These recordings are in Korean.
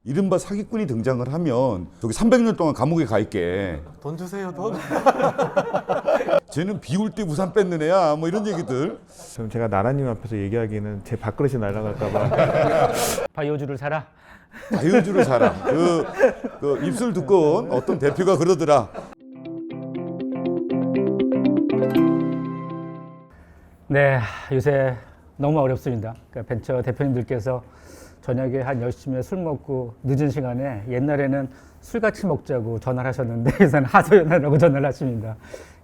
이른바 사기꾼이 등장을 하면 저기 300년 동안 감옥에 가 있게. 돈 주세요, 돈. 쟤는 비 올 때 우산 뺏는 애야. 뭐 이런 얘기들. 그럼 제가 나라님 앞에서 얘기하기에는 제 밥그릇이 날아갈까봐. 바이오주를 사라. 바이오주를 사라. 그 입술 두꺼운 어떤 대표가 그러더라. 네, 요새 너무 어렵습니다. 그러니까 벤처 대표님들께서 저녁에 한 10시쯤에 술 먹고 늦은 시간에 옛날에는 술 같이 먹자고 전화를 하셨는데 요새는 하소연하라고 전화를 하십니다.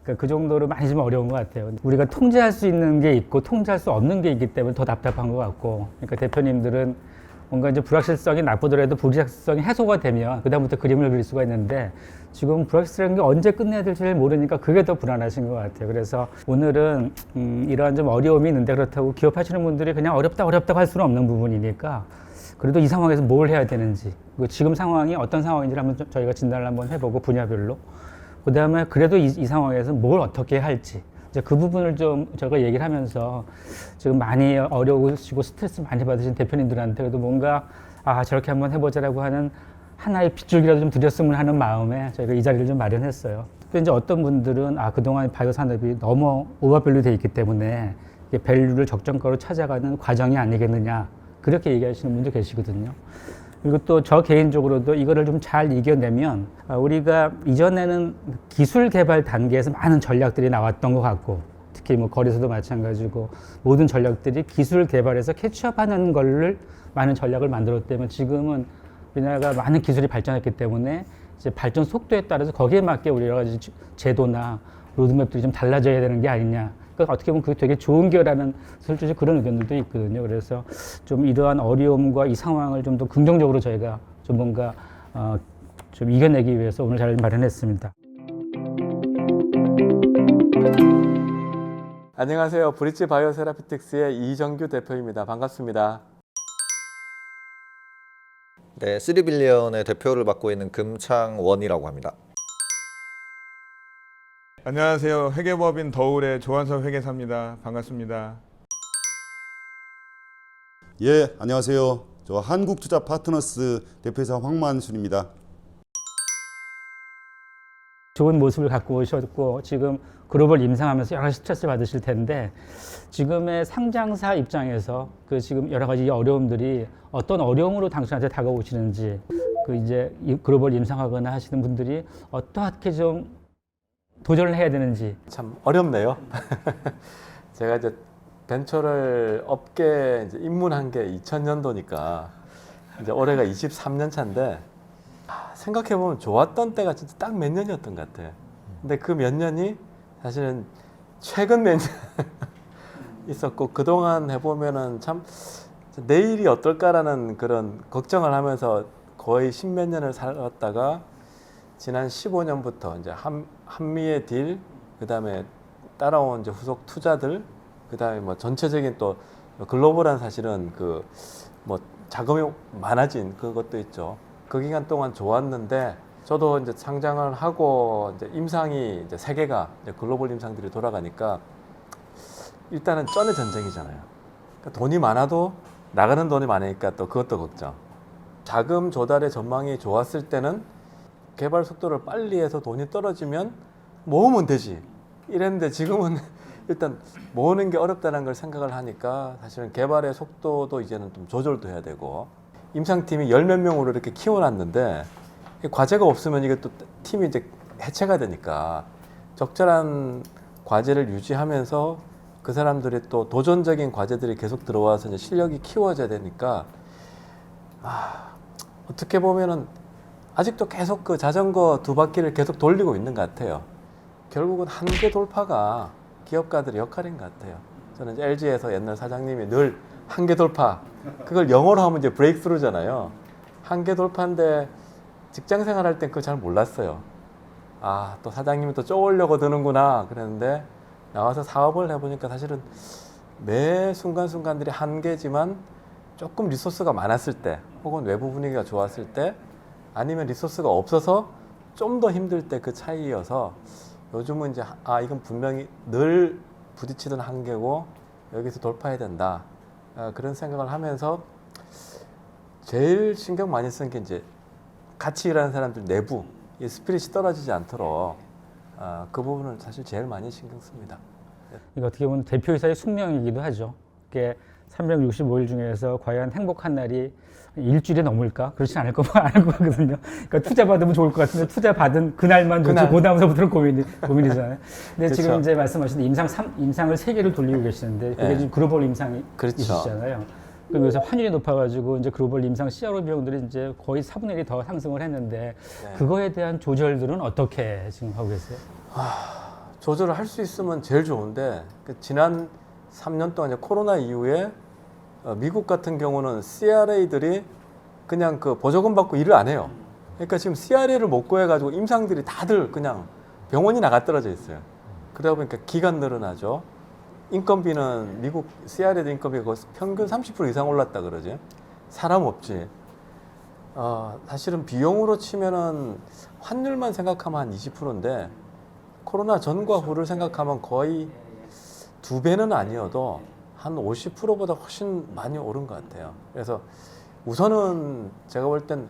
그러니까 그 정도로 많이 좀 어려운 것 같아요. 우리가 통제할 수 있는 게 있고 통제할 수 없는 게 있기 때문에 더 답답한 것 같고, 그러니까 대표님들은 뭔가 이제 불확실성이 나쁘더라도 불확실성이 해소가 되면 그다음부터 그림을 그릴 수가 있는데 지금 불확실한 게 언제 끝내야 될지 모르니까 그게 더 불안하신 것 같아요. 그래서 오늘은 이러한 좀 어려움이 있는데 그렇다고 기업하시는 분들이 그냥 어렵다고 할 수는 없는 부분이니까 그래도 이 상황에서 뭘 해야 되는지, 그리고 지금 상황이 어떤 상황인지를 한번 저희가 진단을 한번 해보고 분야별로, 그 다음에 그래도 이 상황에서 뭘 어떻게 할지, 이제 그 부분을 좀 제가 얘기를 하면서 지금 많이 어려우시고 스트레스 많이 받으신 대표님들한테 그래도 뭔가 저렇게 한번 해보자라고 하는 하나의 빗줄기라도 좀 드렸으면 하는 마음에 저희가 이 자리를 좀 마련했어요. 또 이제 어떤 분들은 그동안 바이오 산업이 너무 오버밸류 돼 있기 때문에 밸류를 적정가로 찾아가는 과정이 아니겠느냐, 그렇게 얘기하시는 분도 계시거든요. 그리고 또 저 개인적으로도 이거를 좀 잘 이겨내면 우리가 이전에는 기술 개발 단계에서 많은 전략들이 나왔던 것 같고, 특히 뭐 거래소도 마찬가지고 모든 전략들이 기술 개발에서 캐치업하는 거를 많은 전략을 만들었다면 지금은 우리나라가 많은 기술이 발전했기 때문에 이제 발전 속도에 따라서 거기에 맞게 우리 여러 가지 제도나 로드맵들이 좀 달라져야 되는 게 아니냐. 그러니까 어떻게 보면 그게 되게 좋은 거라는 솔직히 그런 의견들도 있거든요. 그래서 좀 이러한 어려움과 이 상황을 좀 더 긍정적으로 저희가 좀 뭔가 좀 이겨내기 위해서 오늘 자리를 마련했습니다. 안녕하세요. 브릿지 바이오세라피틱스의 이정규 대표입니다. 반갑습니다. 네, 3빌리언의 대표를 맡고 있는 금창원이라고 합니다. 안녕하세요. 회계법인 더울의 조한석 회계사입니다. 반갑습니다. 예, 안녕하세요. 저 한국투자 파트너스 대표이사 황만순입니다. 좋은 모습을 갖고 오셨고 지금 글로벌 임상하면서 여러 가지 스트레스를 받으실 텐데 지금의 상장사 입장에서 그 지금 여러 가지 어려움들이 어떤 어려움으로 당신한테 다가오시는지, 그 이제 글로벌 임상하거나 하시는 분들이 어떻게 좀 도전을 해야 되는지. 참 어렵네요. 제가 이제 벤처를 업계에 이제 입문한 게 2000년도니까 이제 올해가 23년 차인데 생각해 보면 좋았던 때가 진짜 딱 몇 년이었던 것 같아요. 근데 그 몇 년이 사실은 최근 몇 년 있었고, 그동안 해보면은 참 내일이 어떨까라는 그런 걱정을 하면서 거의 십몇 년을 살았다가 지난 15년부터 이제 한미의 딜, 그 다음에 따라온 이제 후속 투자들, 그 다음에 뭐 전체적인 또 글로벌한 사실은 그 뭐 자금이 많아진 그것도 있죠. 그 기간 동안 좋았는데 저도 이제 상장을 하고 이제 임상이 이제 세계가 이제 글로벌 임상들이 돌아가니까 일단은 쩐의 전쟁이잖아요. 그러니까 돈이 많아도 나가는 돈이 많으니까 또 그것도 걱정. 자금 조달의 전망이 좋았을 때는 개발 속도를 빨리 해서 돈이 떨어지면 모으면 되지 이랬는데 지금은 일단 모으는 게 어렵다는 걸 생각을 하니까 사실은 개발의 속도도 이제는 좀 조절도 해야 되고, 임상팀이 10몇 명으로 이렇게 키워놨는데 과제가 없으면 이게 또 팀이 이제 해체가 되니까 적절한 과제를 유지하면서 그 사람들이 또 도전적인 과제들이 계속 들어와서 이제 실력이 키워져야 되니까 어떻게 보면은 아직도 계속 그 자전거 두 바퀴를 계속 돌리고 있는 것 같아요. 결국은 한계 돌파가 기업가들의 역할인 것 같아요. 저는 이제 LG에서 옛날 사장님이 늘 한계 돌파, 그걸 영어로 하면 이제 브레이크스루잖아요. 한계 돌파인데 직장 생활할 땐 그걸 잘 몰랐어요. 또 사장님이 또 쪼으려고 드는구나 그랬는데 나와서 사업을 해보니까 사실은 매 순간순간들이 한계지만 조금 리소스가 많았을 때 혹은 외부 분위기가 좋았을 때 아니면 리소스가 없어서 좀 더 힘들 때 그 차이여서 요즘은 이제 이건 분명히 늘 부딪히던 한계고 여기서 돌파해야 된다. 그런 생각을 하면서 제일 신경 많이 쓴 게 이제 같이 일하는 사람들 내부 이 스피릿이 떨어지지 않도록 그 부분을 사실 제일 많이 신경 씁니다. 이거 어떻게 보면 대표이사의 숙명이기도 하죠. 이게 365일 중에서 과연 행복한 날이 일주일에 넘을까? 그렇지 않을 거 같거든요. 그러니까 투자 받으면 좋을 것 같은데 투자 받은 그날만 좋지 그 다음서부터는 고민이잖아요. 근데 그렇죠. 지금 이제 말씀하신 임상을 3개를 돌리고 계시는데 그게 네. 지금 글로벌 그렇죠. 임상이시잖아요. 그럼 요새 환율이 높아가지고 이제 글로벌 임상 CRO 비용들이 이제 거의 4분의 1이 더 상승을 했는데 네. 그거에 대한 조절들은 어떻게 지금 하고 계세요? 조절을 할 수 있으면 제일 좋은데 지난 3년 동안 이제 코로나 이후에 미국 같은 경우는 CRA들이 그냥 그 보조금 받고 일을 안 해요. 그러니까 지금 CRA를 못 구해가지고 임상들이 다들 그냥 병원이 나가 떨어져 있어요. 그러다 보니까 기간 늘어나죠. 인건비는 미국 CRA들 인건비가 거의 평균 30% 이상 올랐다 그러지. 사람 없지. 사실은 비용으로 치면은 환율만 생각하면 한 20%인데 코로나 전과 후를 생각하면 거의 2배는 아니어도 한 50%보다 훨씬 많이 오른 것 같아요. 그래서 우선은 제가 볼 땐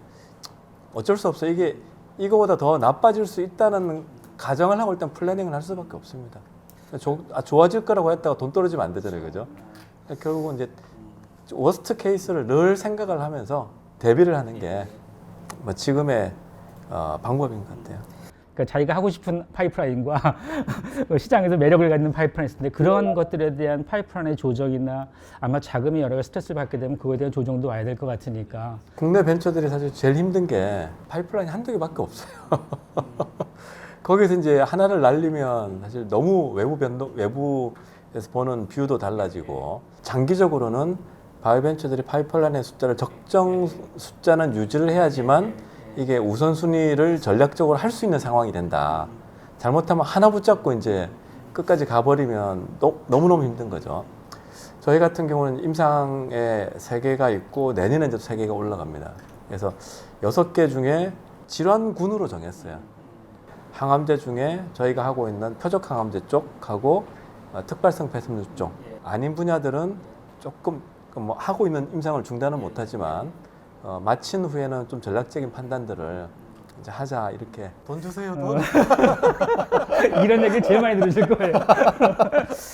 어쩔 수 없어요. 이거보다 더 나빠질 수 있다는 가정을 하고 일단 플래닝을 할 수밖에 없습니다. 좋아질 거라고 했다가 돈 떨어지면 안 되잖아요. 그죠? 결국은 이제 워스트 케이스를 늘 생각을 하면서 대비를 하는 게 뭐 지금의 방법인 것 같아요. 그러니까 자기가 하고 싶은 파이프라인과 시장에서 매력을 갖는 파이프라인이 있는데 그런 것들에 대한 파이프라인의 조정이나 아마 자금이 여러 가지 스트레스를 받게 되면 그거에 대한 조정도 와야 될 것 같으니까. 국내 벤처들이 사실 제일 힘든 게 파이프라인이 한두 개밖에 없어요. 거기서 이제 하나를 날리면 사실 너무 외부에서 보는 뷰도 달라지고 장기적으로는 바이오벤처들이 파이프라인의 숫자를 적정 숫자는 유지를 해야지만 이게 우선순위를 전략적으로 할 수 있는 상황이 된다. 잘못하면 하나 붙잡고 이제 끝까지 가버리면 너무너무 힘든 거죠. 저희 같은 경우는 임상에 3개가 있고 내년에 이제 3개가 올라갑니다. 그래서 6개 중에 질환군으로 정했어요. 항암제 중에 저희가 하고 있는 표적 항암제 쪽하고 특발성 폐섬유 쪽. 아닌 분야들은 조금 뭐 하고 있는 임상을 중단은 못하지만 마친 후에는 좀 전략적인 판단들을 이제 하자 이렇게 돈 주세요 돈. 이런 얘기 제일 많이 들으실 거예요.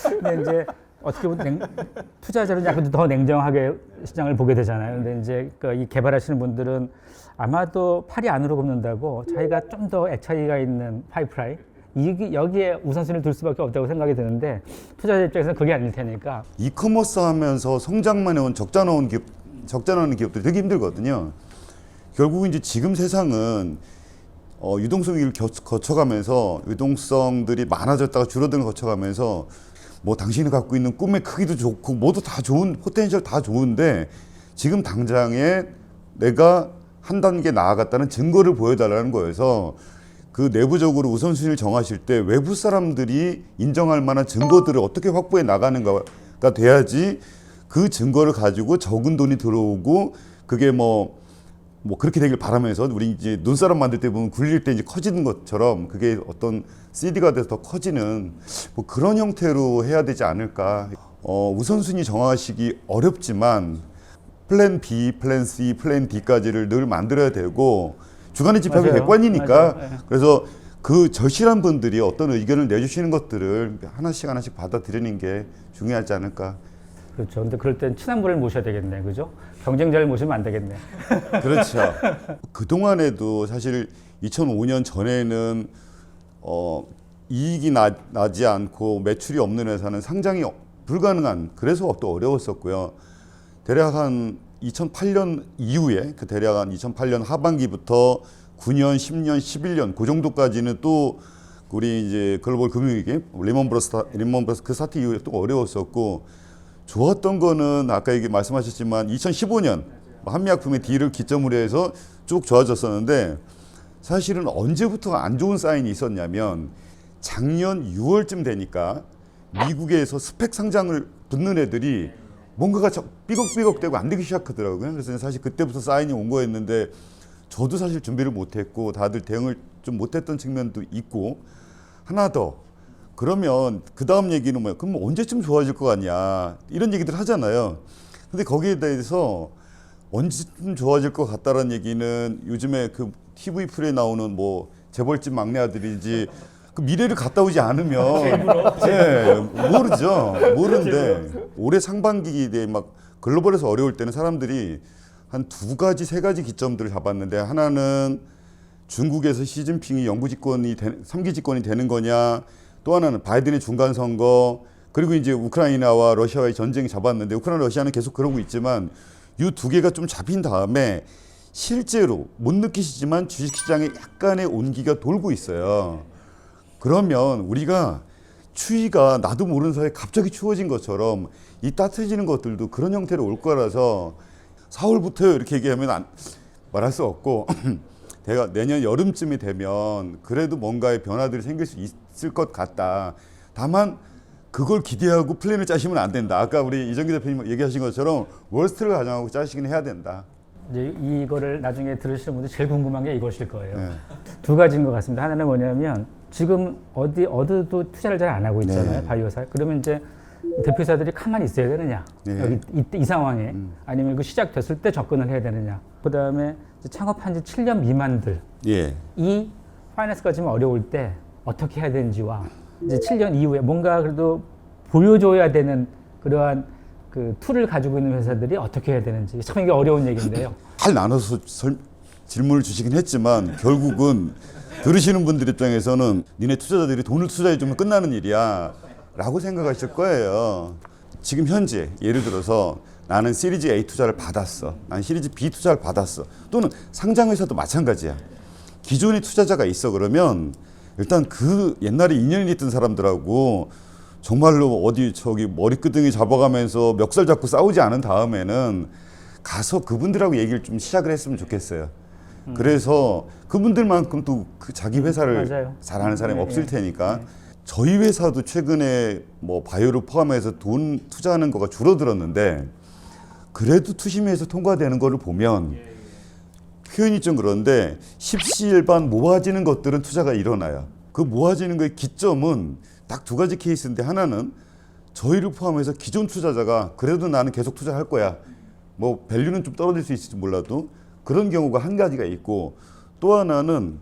근데 이제 어떻게 보면 투자자는 약간 더 냉정하게 시장을 보게 되잖아요. 근데 이제 이 개발하시는 분들은 아마도 팔이 안으로 굽는다고 자기가 좀 더 액차이가 있는 파이프라인 여기에 우선순위를 둘 수밖에 없다고 생각이 드는데 투자자 입장에서는 그게 아닐 테니까. 이커머스 하면서 성장만 해온 적자 나오는 기업들이 되게 힘들거든요. 결국 이제 지금 세상은 유동성 위기를 거쳐가면서 유동성들이 많아졌다가 줄어드는 걸 거쳐가면서 뭐 당신이 갖고 있는 꿈의 크기도 좋고 모두 다 좋은 포텐셜 다 좋은데 지금 당장에 내가 한 단계 나아갔다는 증거를 보여달라는 거여서 그 내부적으로 우선순위를 정하실 때 외부 사람들이 인정할 만한 증거들을 어떻게 확보해 나가는가가 돼야지 그 증거를 가지고 적은 돈이 들어오고 그게 뭐 그렇게 되길 바라면서 우리 이제 눈사람 만들 때 보면 굴릴 때 이제 커지는 것처럼 그게 어떤 CD가 돼서 더 커지는 뭐 그런 형태로 해야 되지 않을까. 우선순위 정하시기 어렵지만 플랜 B, 플랜 C, 플랜 D까지를 늘 만들어야 되고 주관의 집합이 맞아요. 객관이니까 맞아요. 네. 그래서 그 절실한 분들이 어떤 의견을 내주시는 것들을 하나씩 받아들이는 게 중요하지 않을까. 그렇죠. 근데 그럴 땐 친한 분을 모셔야 되겠네, 그죠? 경쟁자를 모시면 안 되겠네. 그렇죠. 그동안에도 사실 2005년 전에는 이익이 나지 않고 매출이 없는 회사는 상장이 불가능한, 그래서 또 어려웠었고요. 대략 한 2008년 이후에 그 대략 한 2008년 하반기부터 9년, 10년, 11년 그 정도까지는 또 우리 이제 글로벌 금융위기 리먼 브러스 그 사태 이후에 또 어려웠었고, 좋았던 거는 아까 얘기 말씀하셨지만 2015년 한미약품의 딜을 기점으로 해서 쭉 좋아졌었는데, 사실은 언제부터 안 좋은 사인이 있었냐면 작년 6월쯤 되니까 미국에서 스펙 상장을 붙는 애들이 뭔가가 삐걱삐걱대고 안 되기 시작하더라고요. 그래서 사실 그때부터 사인이 온 거였는데 저도 사실 준비를 못했고 다들 대응을 좀 못했던 측면도 있고, 하나 더 그러면 그 다음 얘기는 뭐야? 그럼 언제쯤 좋아질 거 같냐 이런 얘기들 하잖아요. 근데 거기에 대해서 언제쯤 좋아질 것 같다라는 얘기는 요즘에 그 TV 풀에 나오는 뭐 재벌집 막내 아들이지 그 미래를 갔다 오지 않으면 모르죠. 모르는데 올해 상반기에 막 글로벌에서 어려울 때는 사람들이 한 2가지, 3가지 기점들을 잡았는데 하나는 중국에서 시진핑이 영구 집권이 3기 집권이 되는 거냐, 또 하나는 바이든의 중간 선거, 그리고 이제 우크라이나와 러시아와의 전쟁이 잡았는데 우크라이나 러시아는 계속 그러고 있지만 이 2개가 좀 잡힌 다음에 실제로 못 느끼시지만 주식시장에 약간의 온기가 돌고 있어요. 그러면 우리가 추위가 나도 모르는 사이에 갑자기 추워진 것처럼 이 따뜻해지는 것들도 그런 형태로 올 거라서 4월부터 이렇게 얘기하면 말할 수 없고 내가 내년 여름쯤이 되면 그래도 뭔가의 변화들이 생길 수 있을 것 같다. 다만 그걸 기대하고 플랜을 짜시면 안 된다. 아까 우리 이정기 대표님 얘기하신 것처럼 월스트를 가정하고 짜시긴 해야 된다. 이제 이거를 나중에 들으시는 분들 제일 궁금한 게 이것일 거예요. 네. 2가지인 것 같습니다. 하나는 뭐냐면 지금 어디도 투자를 잘 안 하고 있잖아요. 네. 바이오사. 그러면 이제 대표사들이 가만히 있어야 되느냐? 네. 여기 이 상황에 아니면 그 시작됐을 때 접근을 해야 되느냐? 그다음에 이제 창업한 지 7년 미만들 예. 이 파이낸스가 좀 어려울 때 어떻게 해야 되는지와 이제 7년 이후에 뭔가 그래도 보여줘야 되는 그러한 그 툴을 가지고 있는 회사들이 어떻게 해야 되는지 참 이게 어려운 얘기인데요. 잘 나눠서 질문을 주시긴 했지만 결국은 들으시는 분들 입장에서는 니네 투자자들이 돈을 투자해주면 끝나는 일이야 라고 생각하실 거예요. 지금 현재 예를 들어서 나는 시리즈 A 투자를 받았어. 난 시리즈 B 투자를 받았어. 또는 상장회사도 마찬가지야. 기존의 투자자가 있어 그러면 일단 그 옛날에 인연이 있던 사람들하고 정말로 어디 저기 머리끄덩이 잡아가면서 멱살 잡고 싸우지 않은 다음에는 가서 그분들하고 얘기를 좀 시작을 했으면 좋겠어요. 그래서 그분들만큼 또 그 자기 회사를 맞아요. 잘하는 사람이 네, 없을 네. 테니까 저희 회사도 최근에 뭐 바이오를 포함해서 돈 투자하는 거가 줄어들었는데 그래도 투심위에서 통과되는 거를 보면 표현이 좀 그런데 십시일반 모아지는 것들은 투자가 일어나요. 그 모아지는 거의 기점은 딱 2가지 케이스인데 하나는 저희를 포함해서 기존 투자자가 그래도 나는 계속 투자할 거야. 뭐 밸류는 좀 떨어질 수 있을지 몰라도 그런 경우가 한 가지가 있고 또 하나는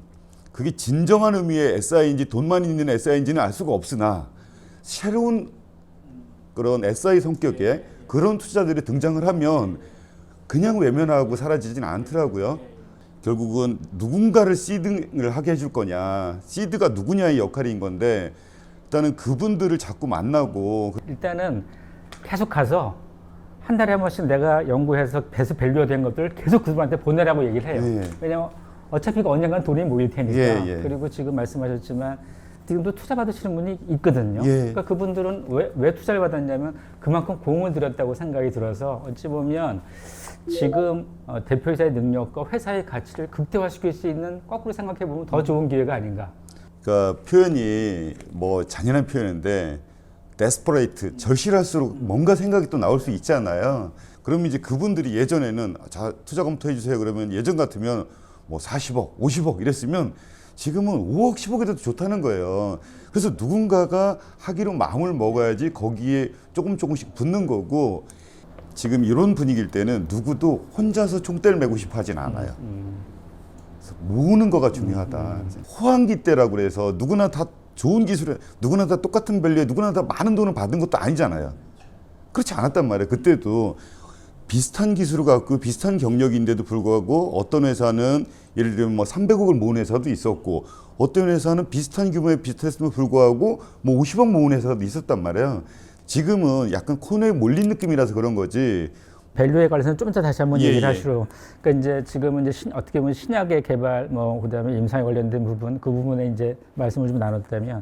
그게 진정한 의미의 SI인지 돈만 있는 SI인지는 알 수가 없으나 새로운 그런 SI 성격의 그런 투자들이 등장을 하면 그냥 외면하고 사라지진 않더라고요. 결국은 누군가를 시드를 하게 해줄 거냐, 시드가 누구냐의 역할인 건데 일단은 그분들을 자꾸 만나고 일단은 계속 가서 한 달에 한 번씩 내가 연구해서 배수 밸류가 된 것들을 계속 그분한테 보내라고 얘기를 해요. 예. 왜냐면 어차피 그 언젠간 돈이 모일 테니까. 예, 예. 그리고 지금 말씀하셨지만 지금도 투자 받으시는 분이 있거든요. 예. 그러니까 그분들은 왜 투자를 받았냐면 그만큼 공을 들였다고 생각이 들어서 어찌 보면 지금 대표이사의 능력과 회사의 가치를 극대화시킬 수 있는 거꾸로 생각해 보면 더 좋은 기회가 아닌가. 그러니까 표현이 뭐 잔인한 표현인데 desperate, 절실할수록 뭔가 생각이 또 나올 수 있잖아요. 그럼 이제 그분들이 예전에는 자 투자 검토해 주세요 그러면 예전 같으면 뭐 40억, 50억 이랬으면 지금은 5억, 10억이 돼도 좋다는 거예요. 그래서 누군가가 하기로 마음을 먹어야지 거기에 조금씩 붙는 거고 지금 이런 분위기일 때는 누구도 혼자서 총대를 메고 싶어 하진 않아요. 그래서 모으는 거가 중요하다. 호황기 때라고 그래서 누구나 다 좋은 기술에 누구나 다 똑같은 밸류에 누구나 다 많은 돈을 받은 것도 아니잖아요. 그렇지 않았단 말이에요. 그때도 비슷한 기술을 갖고 비슷한 경력인데도 불구하고 어떤 회사는 예를 들면 뭐 300억을 모은 회사도 있었고 어떤 회사는 비슷한 규모에 비슷했음에도 불구하고 뭐 50억 모은 회사도 있었단 말이에요. 지금은 약간 코너에 몰린 느낌이라서 그런 거지. 밸류에 관해서는 좀 이따 다시 한번 예, 얘기를 예. 하시로. 그러니까 이제 지금은 이제 어떻게 보면 신약의 개발, 뭐 그다음에 임상에 관련된 부분, 그 부분에 이제 말씀을 좀 나눴다면,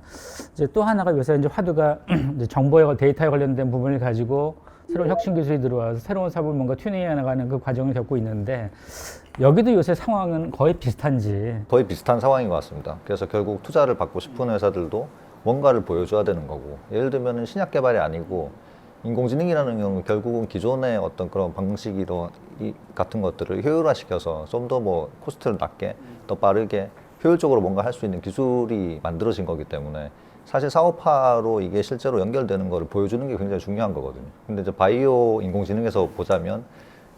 이제 또 하나가 요새 이제 화두가 이제 정보에 데이터에 관련된 부분을 가지고 새로운 혁신 기술이 들어와서 새로운 사업을 뭔가 튜닝해 나가는 그 과정을 겪고 있는데 여기도 요새 상황은 거의 비슷한지. 거의 비슷한 상황인 것 같습니다. 그래서 결국 투자를 받고 싶은 회사들도 뭔가를 보여줘야 되는 거고, 예를 들면 신약 개발이 아니고 인공지능이라는 경우는 결국은 기존의 어떤 그런 방식이로 같은 것들을 효율화시켜서 좀 더 뭐 코스트를 낮게 더 빠르게 효율적으로 뭔가 할 수 있는 기술이 만들어진 거기 때문에 사실 사업화로 이게 실제로 연결되는 거를 보여주는 게 굉장히 중요한 거거든요. 근데 이제 바이오 인공지능에서 보자면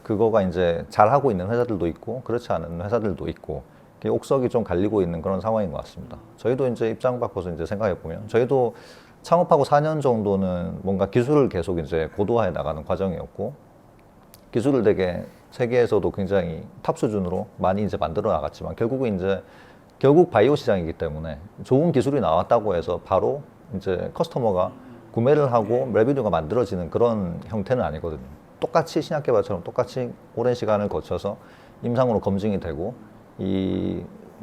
그거가 이제 잘 하고 있는 회사들도 있고 그렇지 않은 회사들도 있고 옥석이 좀 갈리고 있는 그런 상황인 것 같습니다. 저희도 이제 입장 바꿔서 이제 생각해 보면 저희도 창업하고 4년 정도는 뭔가 기술을 계속 이제 고도화해 나가는 과정이었고 기술을 되게 세계에서도 굉장히 탑 수준으로 많이 이제 만들어 나갔지만 결국 바이오 시장이기 때문에 좋은 기술이 나왔다고 해서 바로 이제 커스터머가 구매를 하고 레비뉴가 만들어지는 그런 형태는 아니거든요. 똑같이 신약 개발처럼 똑같이 오랜 시간을 거쳐서 임상으로 검증이 되고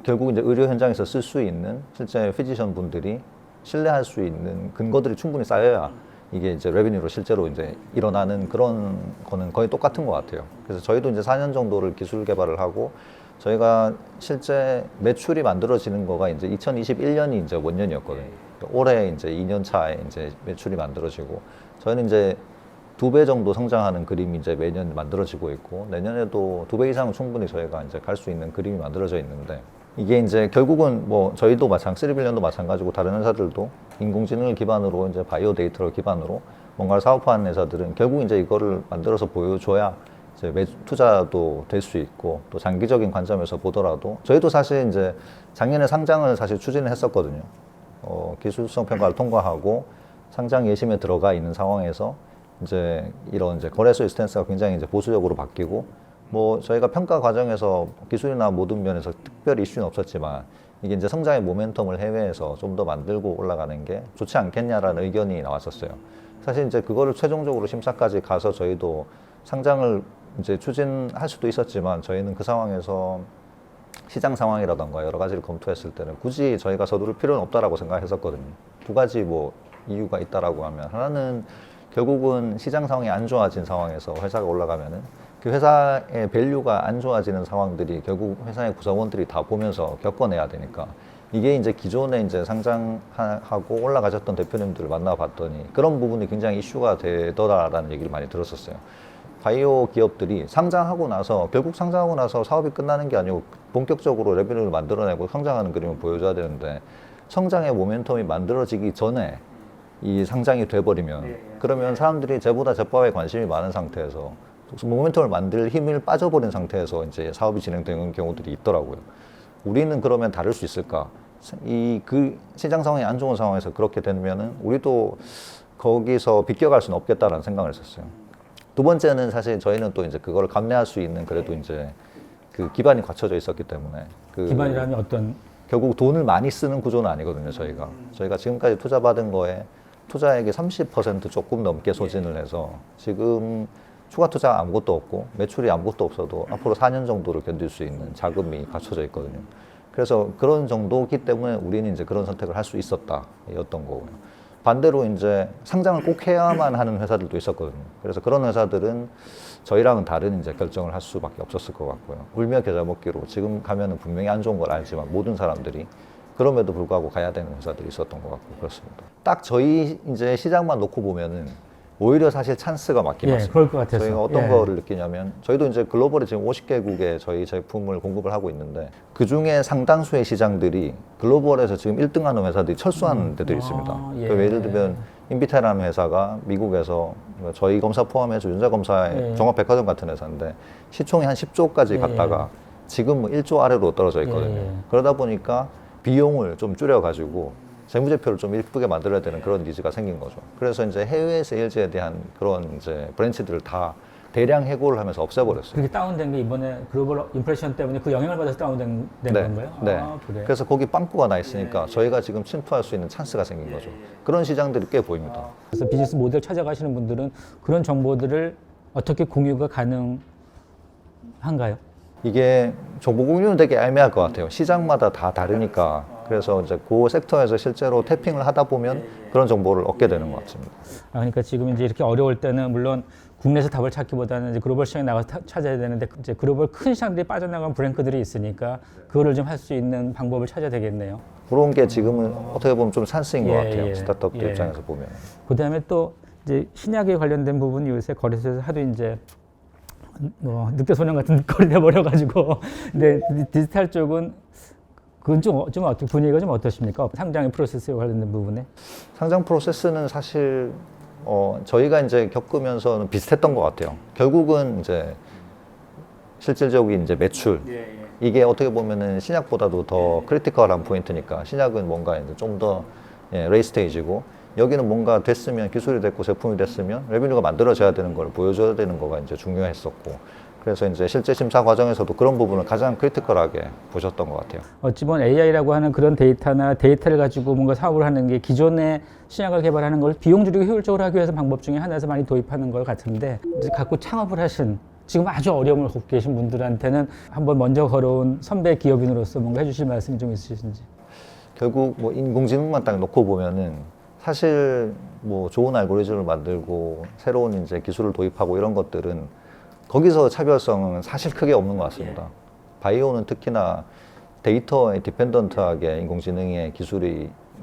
결국 이제 의료 현장에서 쓸 수 있는 실제 피지션 분들이 신뢰할 수 있는 근거들이 충분히 쌓여야 이게 이제 레비뉴로 실제로 이제 일어나는 그런 거는 거의 똑같은 것 같아요. 그래서 저희도 이제 4년 정도를 기술 개발을 하고 저희가 실제 매출이 만들어지는 거가 이제 2021년이 이제 원년이었거든요. 올해 이제 2년 차에 이제 매출이 만들어지고 저희는 이제 2배 정도 성장하는 그림이 이제 매년 만들어지고 있고 내년에도 2배 이상은 충분히 저희가 이제 갈 수 있는 그림이 만들어져 있는데 이게 이제 결국은 뭐 저희도 3빌리언도 마찬가지고 다른 회사들도 인공지능을 기반으로 이제 바이오 데이터를 기반으로 뭔가를 사업화하는 회사들은 결국 이제 이거를 만들어서 보여줘야 이제 투자도 될 수 있고 또 장기적인 관점에서 보더라도 저희도 사실 이제 작년에 상장을 사실 추진을 했었거든요. 기술성 평가를 통과하고 상장 예심에 들어가 있는 상황에서 이제 이런 이제 거래소의 스탠스가 굉장히 이제 보수적으로 바뀌고 뭐 저희가 평가 과정에서 기술이나 모든 면에서 특별히 이슈는 없었지만 이게 이제 성장의 모멘텀을 해외에서 좀 더 만들고 올라가는 게 좋지 않겠냐라는 의견이 나왔었어요. 사실 이제 그거를 최종적으로 심사까지 가서 저희도 상장을 이제 추진할 수도 있었지만 저희는 그 상황에서 시장 상황이라던가 여러 가지를 검토했을 때는 굳이 저희가 서두를 필요는 없다라고 생각했었거든요. 두 가지 뭐 이유가 있다라고 하면 하나는 결국은 시장 상황이 안 좋아진 상황에서 회사가 올라가면은 그 회사의 밸류가 안 좋아지는 상황들이 결국 회사의 구성원들이 다 보면서 겪어내야 되니까 이게 이제 기존에 이제 상장하고 올라가셨던 대표님들을 만나봤더니 그런 부분이 굉장히 이슈가 되더라라는 얘기를 많이 들었었어요. 바이오 기업들이 상장하고 나서 결국 상장하고 나서 사업이 끝나는 게 아니고 본격적으로 레비뉴를 만들어내고 성장하는 그림을 보여줘야 되는데 성장의 모멘텀이 만들어지기 전에 이 상장이 돼버리면 그러면 사람들이 쟤보다 제법에 관심이 많은 상태에서 모멘텀을 만들 힘을 빠져버린 상태에서 이제 사업이 진행되는 경우들이 있더라고요. 우리는 그러면 다를 수 있을까? 그 시장 상황이 안 좋은 상황에서 그렇게 되면은 우리도 거기서 비껴갈 수는 없겠다라는 생각을 했었어요. 두 번째는 사실 저희는 또 이제 그걸 감내할 수 있는 그래도 이제 그 기반이 갖춰져 있었기 때문에 기반이라면 어떤 결국 돈을 많이 쓰는 구조는 아니거든요. 저희가 지금까지 투자받은 거에 투자액의 30% 조금 넘게 소진을 해서 지금 추가 투자 아무것도 없고 매출이 아무것도 없어도 앞으로 4년 정도를 견딜 수 있는 자금이 갖춰져 있거든요. 그래서 그런 정도기 때문에 우리는 이제 그런 선택을 할 수 있었다였던 거고요. 반대로 이제 상장을 꼭 해야만 하는 회사들도 있었거든요. 그래서 그런 회사들은 저희랑은 다른 이제 결정을 할 수밖에 없었을 것 같고요. 울며 겨자 먹기로 지금 가면은 분명히 안 좋은 걸 알지만 모든 사람들이 그럼에도 불구하고 가야 되는 회사들이 있었던 것 같고 그렇습니다. 딱 저희 이제 시장만 놓고 보면은 오히려 사실 찬스가 맞긴 맞습니다. 그럴 것 같아서. 저희가 어떤 거를 느끼냐면 저희도 이제 글로벌에 지금 50개국에 저희 제품을 공급을 하고 있는데 그 중에 상당수의 시장들이 글로벌에서 지금 1등하는 회사들이 철수하는 데들이 있습니다. 예를 들면 인비테라는 회사가 미국에서 저희 검사 포함해서 윤자 검사의 종합백화점 같은 회사인데 시총이 한 10조까지 갔다가 지금 뭐 1조 아래로 떨어져 있거든요. 그러다 보니까 비용을 좀 줄여가지고 재무제표를 좀 이쁘게 만들어야 되는 그런 니즈가 생긴 거죠. 그래서 이제 해외 세일즈에 대한 그런 이제 브랜치들을 다 대량 해고를 하면서 없애버렸어요. 그게 다운된 게 이번에 글로벌 인플레이션 때문에 그 영향을 받아서 다운된 건가요? 네. 아, 그래. 그래서 거기 빵꾸가 나 있으니까 저희가 지금 침투할 수 있는 찬스가 생긴 거죠. 그런 시장들이 꽤 보입니다. 그래서 비즈니스 모델 찾아가시는 분들은 그런 정보들을 어떻게 공유가 가능한가요? 이게 정보 공유는 되게 애매할 것 같아요. 시장마다 다 다르니까. 그래서 이제 그 섹터에서 실제로 태핑을 하다 보면 그런 정보를 얻게 되는 것 같습니다. 그러니까 지금 이제 이렇게 어려울 때는 물론 국내에서 답을 찾기보다는 이제 글로벌 시장에 나가서 찾아야 되는데 이제 글로벌 큰 시장들이 빠져나간 브랭크들이 있으니까 그거를 좀 할 수 있는 방법을 찾아야 되겠네요. 그런 게 지금은 어떻게 보면 좀 찬스인 것 같아요. 스타트업들 입장에서 보면. 그다음에 또 이제 신약에 관련된 부분이 요새 거래소에서 하도 이제 뭐 늑대 소년 같은 꼴이 돼버려가지고 근데 디지털 쪽은 그건 좀 어떻게 분위기가 좀 어떠십니까? 상장의 프로세스에 관련된 부분에. 상장 프로세스는 사실 저희가 이제 겪으면서는 비슷했던 것 같아요. 결국은 이제 실질적인 이제 매출 이게 어떻게 보면은 신약보다도 더 크리티컬한 포인트니까 신약은 뭔가 이제 좀 더 레이 스테이지고 여기는 뭔가 됐으면 기술이 됐고 제품이 됐으면 레비뉴가 만들어져야 되는 걸 보여줘야 되는 거가 이제 중요했었고 그래서 이제 실제 심사 과정에서도 그런 부분을 가장 크리티컬하게 보셨던 것 같아요. 어찌 보면 AI라고 하는 그런 데이터나 데이터를 가지고 뭔가 사업을 하는 게 기존의 신약을 개발하는 걸 비용 줄이고 효율적으로 하기 위해서 방법 중에 하나에서 많이 도입하는 것 같은데 이제 갖고 창업을 하신 지금 아주 어려움을 겪고 계신 분들한테는 한번 먼저 걸어온 선배 기업인으로서 뭔가 해주실 말씀이 좀 있으신지. 결국 뭐 인공지능만 딱 놓고 보면은 사실 뭐 좋은 알고리즘을 만들고 새로운 이제 기술을 도입하고 이런 것들은 거기서 차별성은 사실 크게 없는 것 같습니다. 바이오는 특히나 데이터에 디펜던트하게 인공지능의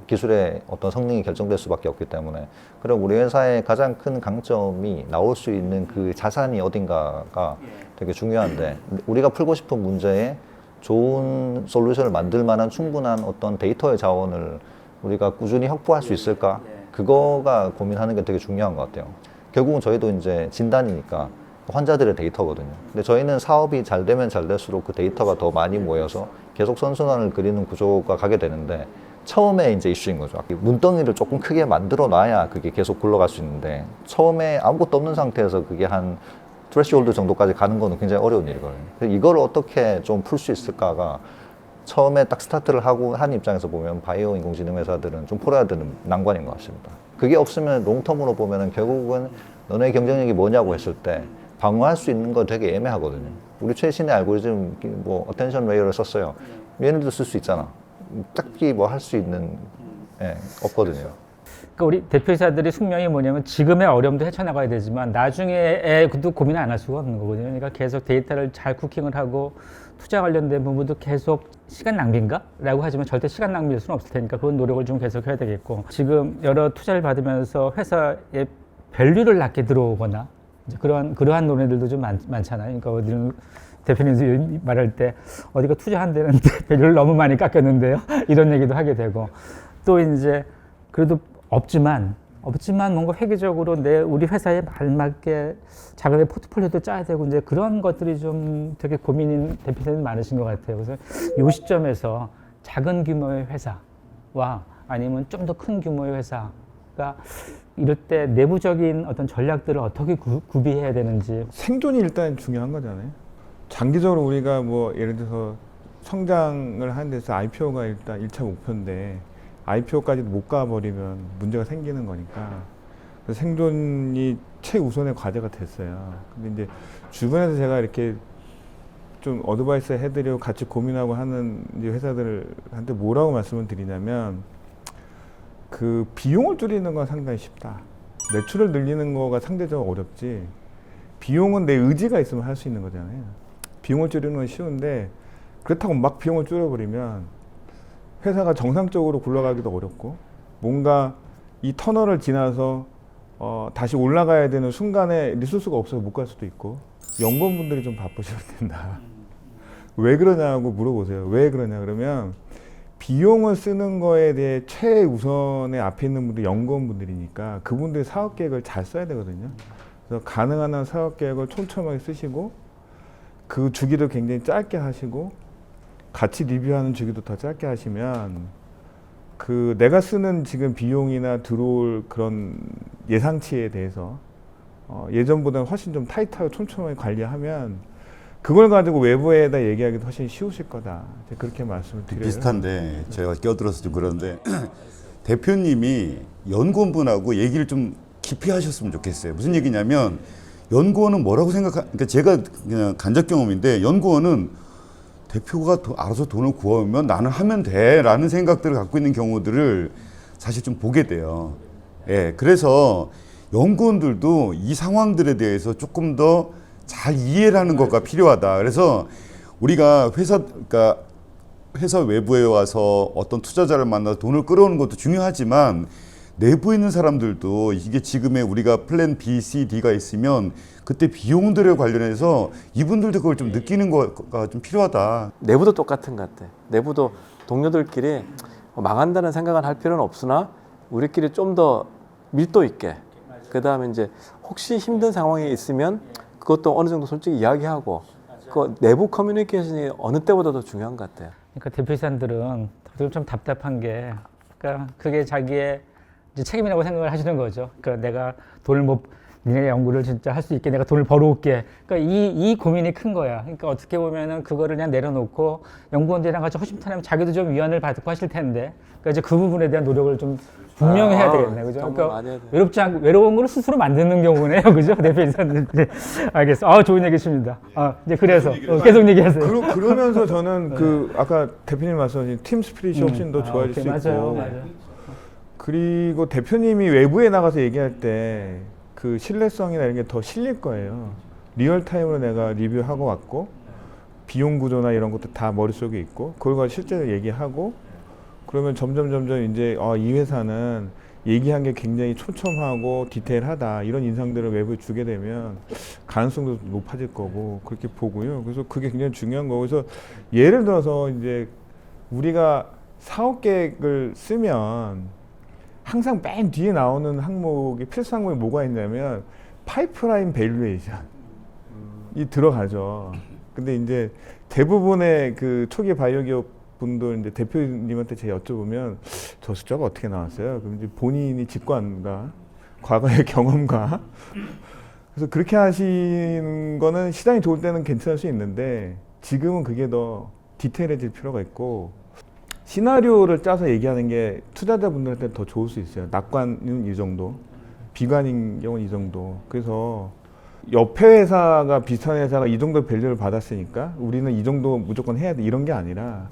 기술의 어떤 성능이 결정될 수밖에 없기 때문에 그럼 우리 회사의 가장 큰 강점이 나올 수 있는 그 자산이 어딘가가 되게 중요한데 우리가 풀고 싶은 문제에 좋은 솔루션을 만들 만한 충분한 어떤 데이터의 자원을 우리가 꾸준히 확보할 수 있을까? 그거가 고민하는 게 되게 중요한 것 같아요. 결국은 저희도 이제 진단이니까 환자들의 데이터거든요. 근데 저희는 사업이 잘 되면 잘 될수록 그 데이터가 더 많이 모여서 계속 선순환을 그리는 구조가 가게 되는데 처음에 이제 이슈인 거죠. 문덩이를 조금 크게 만들어 놔야 그게 계속 굴러갈 수 있는데 처음에 아무것도 없는 상태에서 그게 한 트레시홀드 정도까지 가는 거는 굉장히 어려운 일이거든요. 이걸 어떻게 좀 풀 수 있을까가 처음에 딱 스타트를 하고 한 입장에서 보면 바이오 인공지능 회사들은 좀 풀어야 되는 난관인 것 같습니다. 그게 없으면 롱텀으로 보면은 결국은 너네 경쟁력이 뭐냐고 했을 때 방어할 수 있는 거 되게 애매하거든요. 우리 최신의 알고리즘 뭐 어텐션 레이어를 썼어요. 얘네도 쓸 수 있잖아. 딱히 뭐 할 수 있는 없거든요. 그러니까 우리 대표이사들이 숙명이 뭐냐면 지금의 어려움도 헤쳐나가야 되지만 나중에도 고민을 안 할 수가 없는 거거든요. 그러니까 계속 데이터를 잘 쿠킹을 하고 투자 관련된 부분도 계속 시간 낭비인가? 라고 하지만 절대 시간 낭비일 수는 없을 테니까 그런 노력을 좀 계속 해야 되겠고 지금 여러 투자를 받으면서 회사의 밸류를 낮게 들어오거나 이제 그러한 논의들도 좀 많잖아요. 그러니까 어디는 대표님도 말할 때 어디가 투자한 데는 밸류를 너무 많이 깎였는데요. 이런 얘기도 하게 되고 또 이제 그래도 없지만 뭔가 획기적으로 우리 회사에 알맞게 자금의 포트폴리오도 짜야 되고 이제 그런 것들이 좀 되게 고민인 대표님이 많으신 것 같아요. 그래서 이 시점에서 작은 규모의 회사와 아니면 좀 더 큰 규모의 회사가 이럴 때 내부적인 어떤 전략들을 어떻게 구비해야 되는지. 생존이 일단 중요한 거잖아요. 장기적으로 우리가 뭐 예를 들어서 성장을 하는 데서 IPO가 일단 1차 목표인데 IPO까지도 못 가버리면 문제가 생기는 거니까 그래서 생존이 최우선의 과제가 됐어요. 근데 이제 주변에서 제가 이렇게 좀 어드바이스 해드리고 같이 고민하고 하는 이제 회사들한테 뭐라고 말씀을 드리냐면 그 비용을 줄이는 건 상당히 쉽다. 매출을 늘리는 거가 상대적으로 어렵지. 비용은 내 의지가 있으면 할 수 있는 거잖아요. 비용을 줄이는 건 쉬운데 그렇다고 막 비용을 줄여버리면 회사가 정상적으로 굴러가기도 어렵고 뭔가 이 터널을 지나서 다시 올라가야 되는 순간에 리소스가 없어서 못 갈 수도 있고 연구원분들이 좀 바쁘셔야 된다. 왜 그러냐고 물어보세요. 왜 그러냐 그러면 비용을 쓰는 거에 대해 최우선의 앞에 있는 분들이 연구원분들이니까 그분들이 사업계획을 잘 써야 되거든요. 그래서 가능한 한 사업계획을 촘촘하게 쓰시고 그 주기도 굉장히 짧게 하시고 같이 리뷰하는 주기도 더 짧게 하시면 그 내가 쓰는 지금 비용이나 들어올 그런 예상치에 대해서 예전보다는 훨씬 좀 타이트하고 촘촘하게 관리하면 그걸 가지고 외부에다 얘기하기도 훨씬 쉬우실 거다. 그렇게 말씀을 드려요. 비슷한데 제가 껴들어서 좀 그러는데 대표님이 연구원분하고 얘기를 좀 깊이 하셨으면 좋겠어요. 무슨 얘기냐면 연구원은 뭐라고 그러니까 제가 그냥 간접 경험인데 연구원은 대표가 알아서 돈을 구하면 나는 하면 돼라는 생각들을 갖고 있는 경우들을 사실 좀 보게 돼요. 예, 그래서 연구원들도 이 상황들에 대해서 조금 더 잘 이해를 하는 것가 필요하다. 그래서 우리가 그러니까 회사 외부에 와서 어떤 투자자를 만나서 돈을 끌어오는 것도 중요하지만 내부에 있는 사람들도 이게 지금의 우리가 플랜 B, C, D가 있으면 그때 비용들에 관련해서 이분들도 그걸 좀 느끼는 거가 좀 필요하다. 내부도 똑같은 것 같아. 내부도 동료들끼리 망한다는 생각은 할 필요는 없으나 우리끼리 좀 더 밀도 있게 그 다음에 이제 혹시 힘든 상황이 있으면 그것도 어느 정도 솔직히 이야기하고 그 내부 커뮤니케이션이 어느 때보다 더 중요한 것 같아요. 그러니까 대표이사들은 좀 답답한 게, 그러니까 그게 자기의 이제 책임이라고 생각을 하시는 거죠. 그러니까 내가 돈을 니네 연구를 진짜 할 수 있게 내가 돈을 벌어올게. 그러니까 이 고민이 큰 거야. 그러니까 어떻게 보면은 그거를 그냥 내려놓고 연구원들이랑 같이 허심탄회하면 자기도 좀 위안을 받고 하실 텐데, 그러니까 이제 그 부분에 대한 노력을 좀 분명히 해야 되겠네, 그죠? 정말 많이 해야 돼. 외롭지 않고 외로운 걸 스스로 만드는 경우네요, 그죠? 대표이사님. 네, 알겠어. 좋은 얘기십니다. 이제 그래서 계속 얘기하세요. 그러면서 저는 그 아까 대표님 말씀하신 팀 스피릿이 훨씬 더 좋아질 수 있고, 맞아요. 그리고 대표님이 외부에 나가서 얘기할 때 그 신뢰성이나 이런 게 더 실릴 거예요. 리얼타임으로 내가 리뷰하고 왔고, 비용 구조나 이런 것도 다 머릿속에 있고, 그걸 가지고 실제로 얘기하고, 그러면 점점 이제 이 회사는 얘기한 게 굉장히 촘촘하고 디테일하다, 이런 인상들을 외부에 주게 되면 가능성도 높아질 거고, 그렇게 보고요. 그래서 그게 굉장히 중요한 거고, 그래서 예를 들어서 이제 우리가 사업 계획을 쓰면 항상 맨 뒤에 나오는 항목이 필수 항목이 뭐가 있냐면 파이프라인 밸류에이션이 들어가죠. 근데 이제 대부분의 그 초기 바이오 기업 분들 이제 대표님한테 제가 여쭤보면 저 숫자가 어떻게 나왔어요? 그럼 이제 본인이 직관과 과거의 경험과 그래서 그렇게 하시는 거는 시장이 좋을 때는 괜찮을 수 있는데 지금은 그게 더 디테일해질 필요가 있고 시나리오를 짜서 얘기하는 게 투자자분들한테 더 좋을 수 있어요. 낙관은 이 정도, 비관인 경우는 이 정도. 그래서 옆에 회사가 비슷한 회사가 이 정도 밸류를 받았으니까 우리는 이 정도 무조건 해야 돼 이런 게 아니라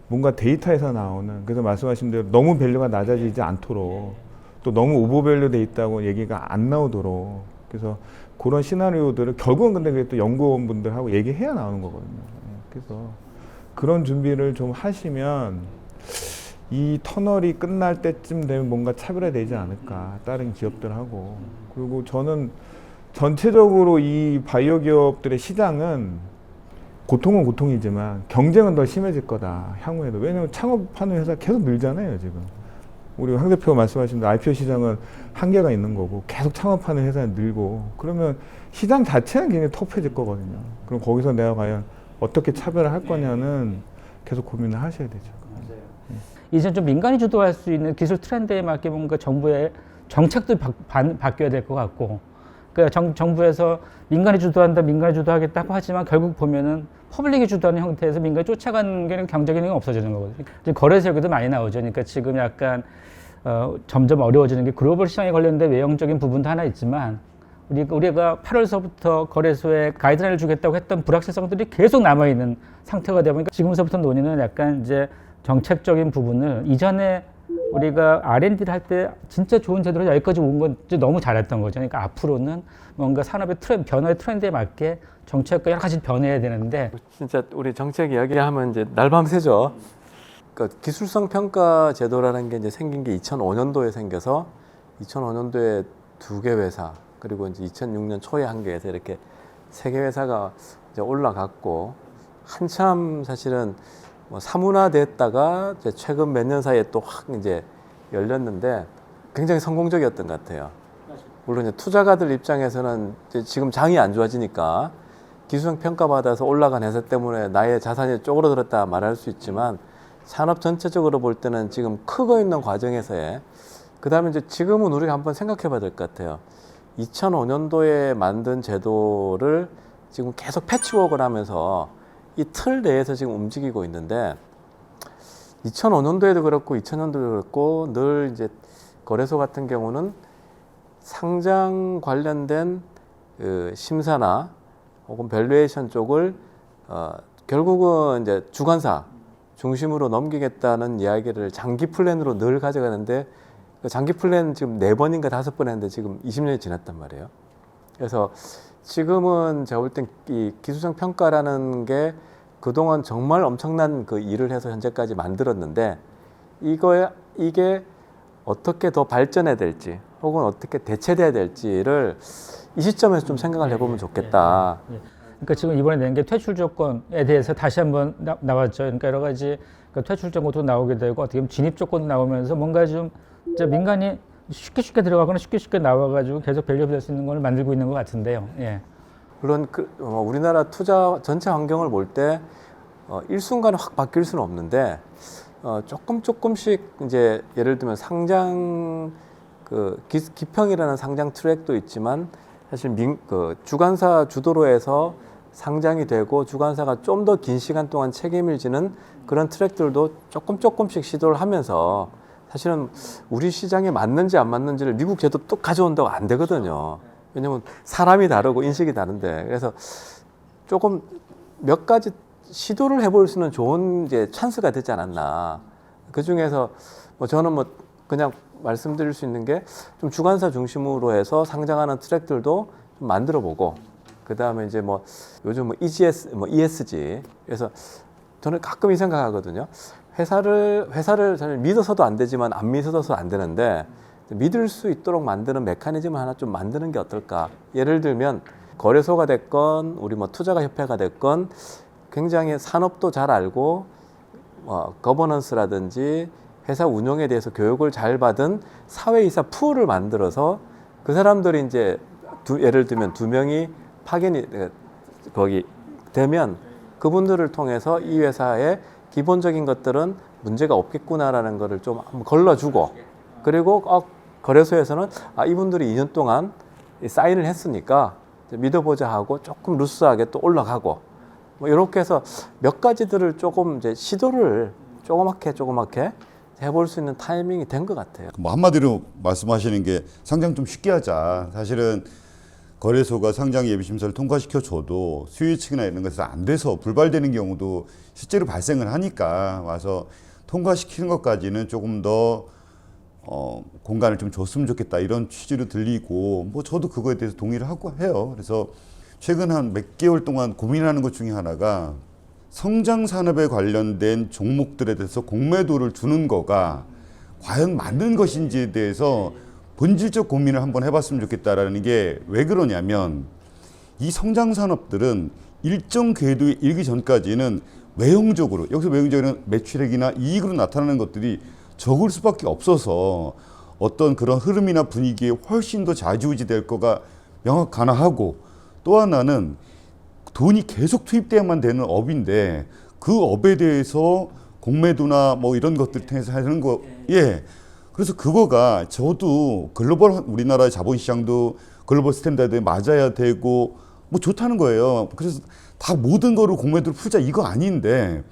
뭔가 데이터에서 나오는, 그래서 말씀하신 대로 너무 밸류가 낮아지지 않도록 또 너무 오버밸류 돼 있다고 얘기가 안 나오도록, 그래서 그런 시나리오들을 결국은 근데 그게 또 연구원분들하고 얘기해야 나오는 거거든요. 그래서 그런 준비를 좀 하시면 이 터널이 끝날 때쯤 되면 뭔가 차별화되지 않을까, 다른 기업들하고. 그리고 저는 전체적으로 이 바이오 기업들의 시장은 고통은 고통이지만 경쟁은 더 심해질 거다, 향후에도. 왜냐하면 창업하는 회사 계속 늘잖아요, 지금. 우리 황 대표가 말씀하신 대로 IPO 시장은 한계가 있는 거고 계속 창업하는 회사는 늘고, 그러면 시장 자체는 굉장히 터프해질 거거든요. 그럼 거기서 내가 과연 어떻게 차별을 할 거냐는 계속 고민을 하셔야 되죠. 이제 좀 민간이 주도할 수 있는 기술 트렌드에 맞게 뭔가 정부의 정책도 바뀌어야 될 것 같고, 그러니까 정부에서 민간이 주도한다, 민간이 주도하겠다고 하지만 결국 보면은 퍼블릭이 주도하는 형태에서 민간이 쫓아가는 게 경제 기능이 없어지는 거거든요. 지금 거래소 얘기도 많이 나오죠. 그러니까 지금 약간 점점 어려워지는 게 글로벌 시장에 관련된 외형적인 부분도 하나 있지만 우리가 8월서부터 거래소에 가이드라인을 주겠다고 했던 불확실성들이 계속 남아있는 상태가 되다 보니까 지금서부터 논의는 약간 이제 정책적인 부분을 이전에 우리가 R&D를 할 때 진짜 좋은 제도로 여기까지 온 건 너무 잘했던 거죠. 그러니까 앞으로는 뭔가 산업의 변화의 트렌드에 맞게 정책과 여러 가지 변해야 되는데, 진짜 우리 정책 이야기하면 이제 날밤 새죠. 그러니까 기술성 평가 제도라는 게 이제 생긴 게 2005년도에 생겨서 2005년도에 2개 회사, 그리고 이제 2006년 초에 한 개에서 이렇게 3개 회사가 이제 올라갔고, 한참 사실은 뭐 사문화됐다가 이제 최근 몇 년 사이에 또 확 이제 열렸는데 굉장히 성공적이었던 것 같아요. 물론 이제 투자가들 입장에서는 이제 지금 장이 안 좋아지니까 기술성 평가받아서 올라간 회사 때문에 나의 자산이 쪼그라들었다 말할 수 있지만, 산업 전체적으로 볼 때는 지금 크고 있는 과정에서의, 그 다음에 이제 지금은 우리가 한번 생각해 봐야 될 것 같아요. 2005년도에 만든 제도를 지금 계속 패치워크를 하면서 이 틀 내에서 지금 움직이고 있는데, 2005년도에도 그렇고 2000년도에도 그렇고 늘 이제 거래소 같은 경우는 상장 관련된 그 심사나 혹은 밸류에이션 쪽을 결국은 이제 주관사 중심으로 넘기겠다는 이야기를 장기 플랜으로 늘 가져가는데, 그 장기 플랜 지금 4번인가 5번 했는데 지금 20년이 지났단 말이에요. 그래서 지금은 제가 볼 땐 이 기술성 평가라는 게 그동안 정말 엄청난 그 일을 해서 현재까지 만들었는데, 이게 어떻게 더 발전해야 될지 혹은 어떻게 대체돼야 될지를 이 시점에서 좀 생각을 해보면 좋겠다. 그러니까 지금 이번에 낸 게 퇴출 조건에 대해서 다시 한번 나왔죠. 그러니까 여러 가지 퇴출 조건도 나오게 되고 어떻게 보면 진입 조건도 나오면서 뭔가 좀 이제 민간이 쉽게 들어가거나 쉽게 나와가지고 계속 밸류업 될 수 있는 걸 만들고 있는 것 같은데요. 예. 물론 우리나라 투자 전체 환경을 볼 때 일순간에 확 바뀔 수는 없는데 조금씩 이제 예를 들면 상장 기평이라는 상장 트랙도 있지만 사실 주관사 주도로 해서 상장이 되고 주관사가 좀 더 긴 시간 동안 책임을 지는 그런 트랙들도 조금씩 시도를 하면서 사실은 우리 시장에 맞는지 안 맞는지를 미국 제도 또 가져온다고 안 되거든요. 왜냐면 사람이 다르고 인식이 다른데 그래서 조금 몇 가지 시도를 해볼 수는 좋은 이제 찬스가 되지 않았나. 그 중에서 저는 그냥 말씀드릴 수 있는 게 좀 주관사 중심으로 해서 상장하는 트랙들도 좀 만들어보고 그 다음에 이제 요즘 EGS, ESG 그래서 저는 가끔 이 생각하거든요. 회사를 저는 믿어서도 안 되지만 안 믿어서도 안 되는데 믿을 수 있도록 만드는 메커니즘을 하나 좀 만드는 게 어떨까. 예를 들면 거래소가 됐건 우리 투자가 협회가 됐건 굉장히 산업도 잘 알고 거버넌스라든지 회사 운영에 대해서 교육을 잘 받은 사회이사 풀을 만들어서 그 사람들이 이제 예를 들면 2명이 파견이 거기 되면 그분들을 통해서 이 회사의 기본적인 것들은 문제가 없겠구나라는 거를 좀 한번 걸러주고 그리고 거래소에서는 이분들이 2년 동안 사인을 했으니까 믿어보자 하고 조금 루스하게 또 올라가고 이렇게 해서 몇 가지들을 조금 이제 시도를 조그맣게 해볼 수 있는 타이밍이 된 것 같아요. 한마디로 말씀하시는 게 상장 좀 쉽게 하자. 사실은 거래소가 상장 예비심사를 통과시켜줘도 수요측이나 이런 것에서 안 돼서 불발되는 경우도 실제로 발생을 하니까 와서 통과시키는 것까지는 조금 더 공간을 좀 줬으면 좋겠다 이런 취지로 들리고 저도 그거에 대해서 동의를 하고 해요. 그래서 최근 한 몇 개월 동안 고민하는 것 중에 하나가 성장 산업에 관련된 종목들에 대해서 공매도를 주는 거가 과연 맞는 것인지에 대해서 본질적 고민을 한번 해봤으면 좋겠다라는 게 왜 그러냐면 이 성장 산업들은 일정 궤도에 이르기 전까지는 외형적으로 여기서 외형적으로는 매출액이나 이익으로 나타나는 것들이 적을 수밖에 없어서 어떤 그런 흐름이나 분위기에 훨씬 더 좌지우지 될 거가 명확하고 또 하나는 돈이 계속 투입돼야만 되는 업인데 그 업에 대해서 공매도나 이런 것들 통해서 하는 거 그래서 그거가 저도 글로벌 우리나라의 자본시장도 글로벌 스탠다드에 맞아야 되고 좋다는 거예요. 그래서 다 모든 거를 공매도를 풀자 이거 아닌데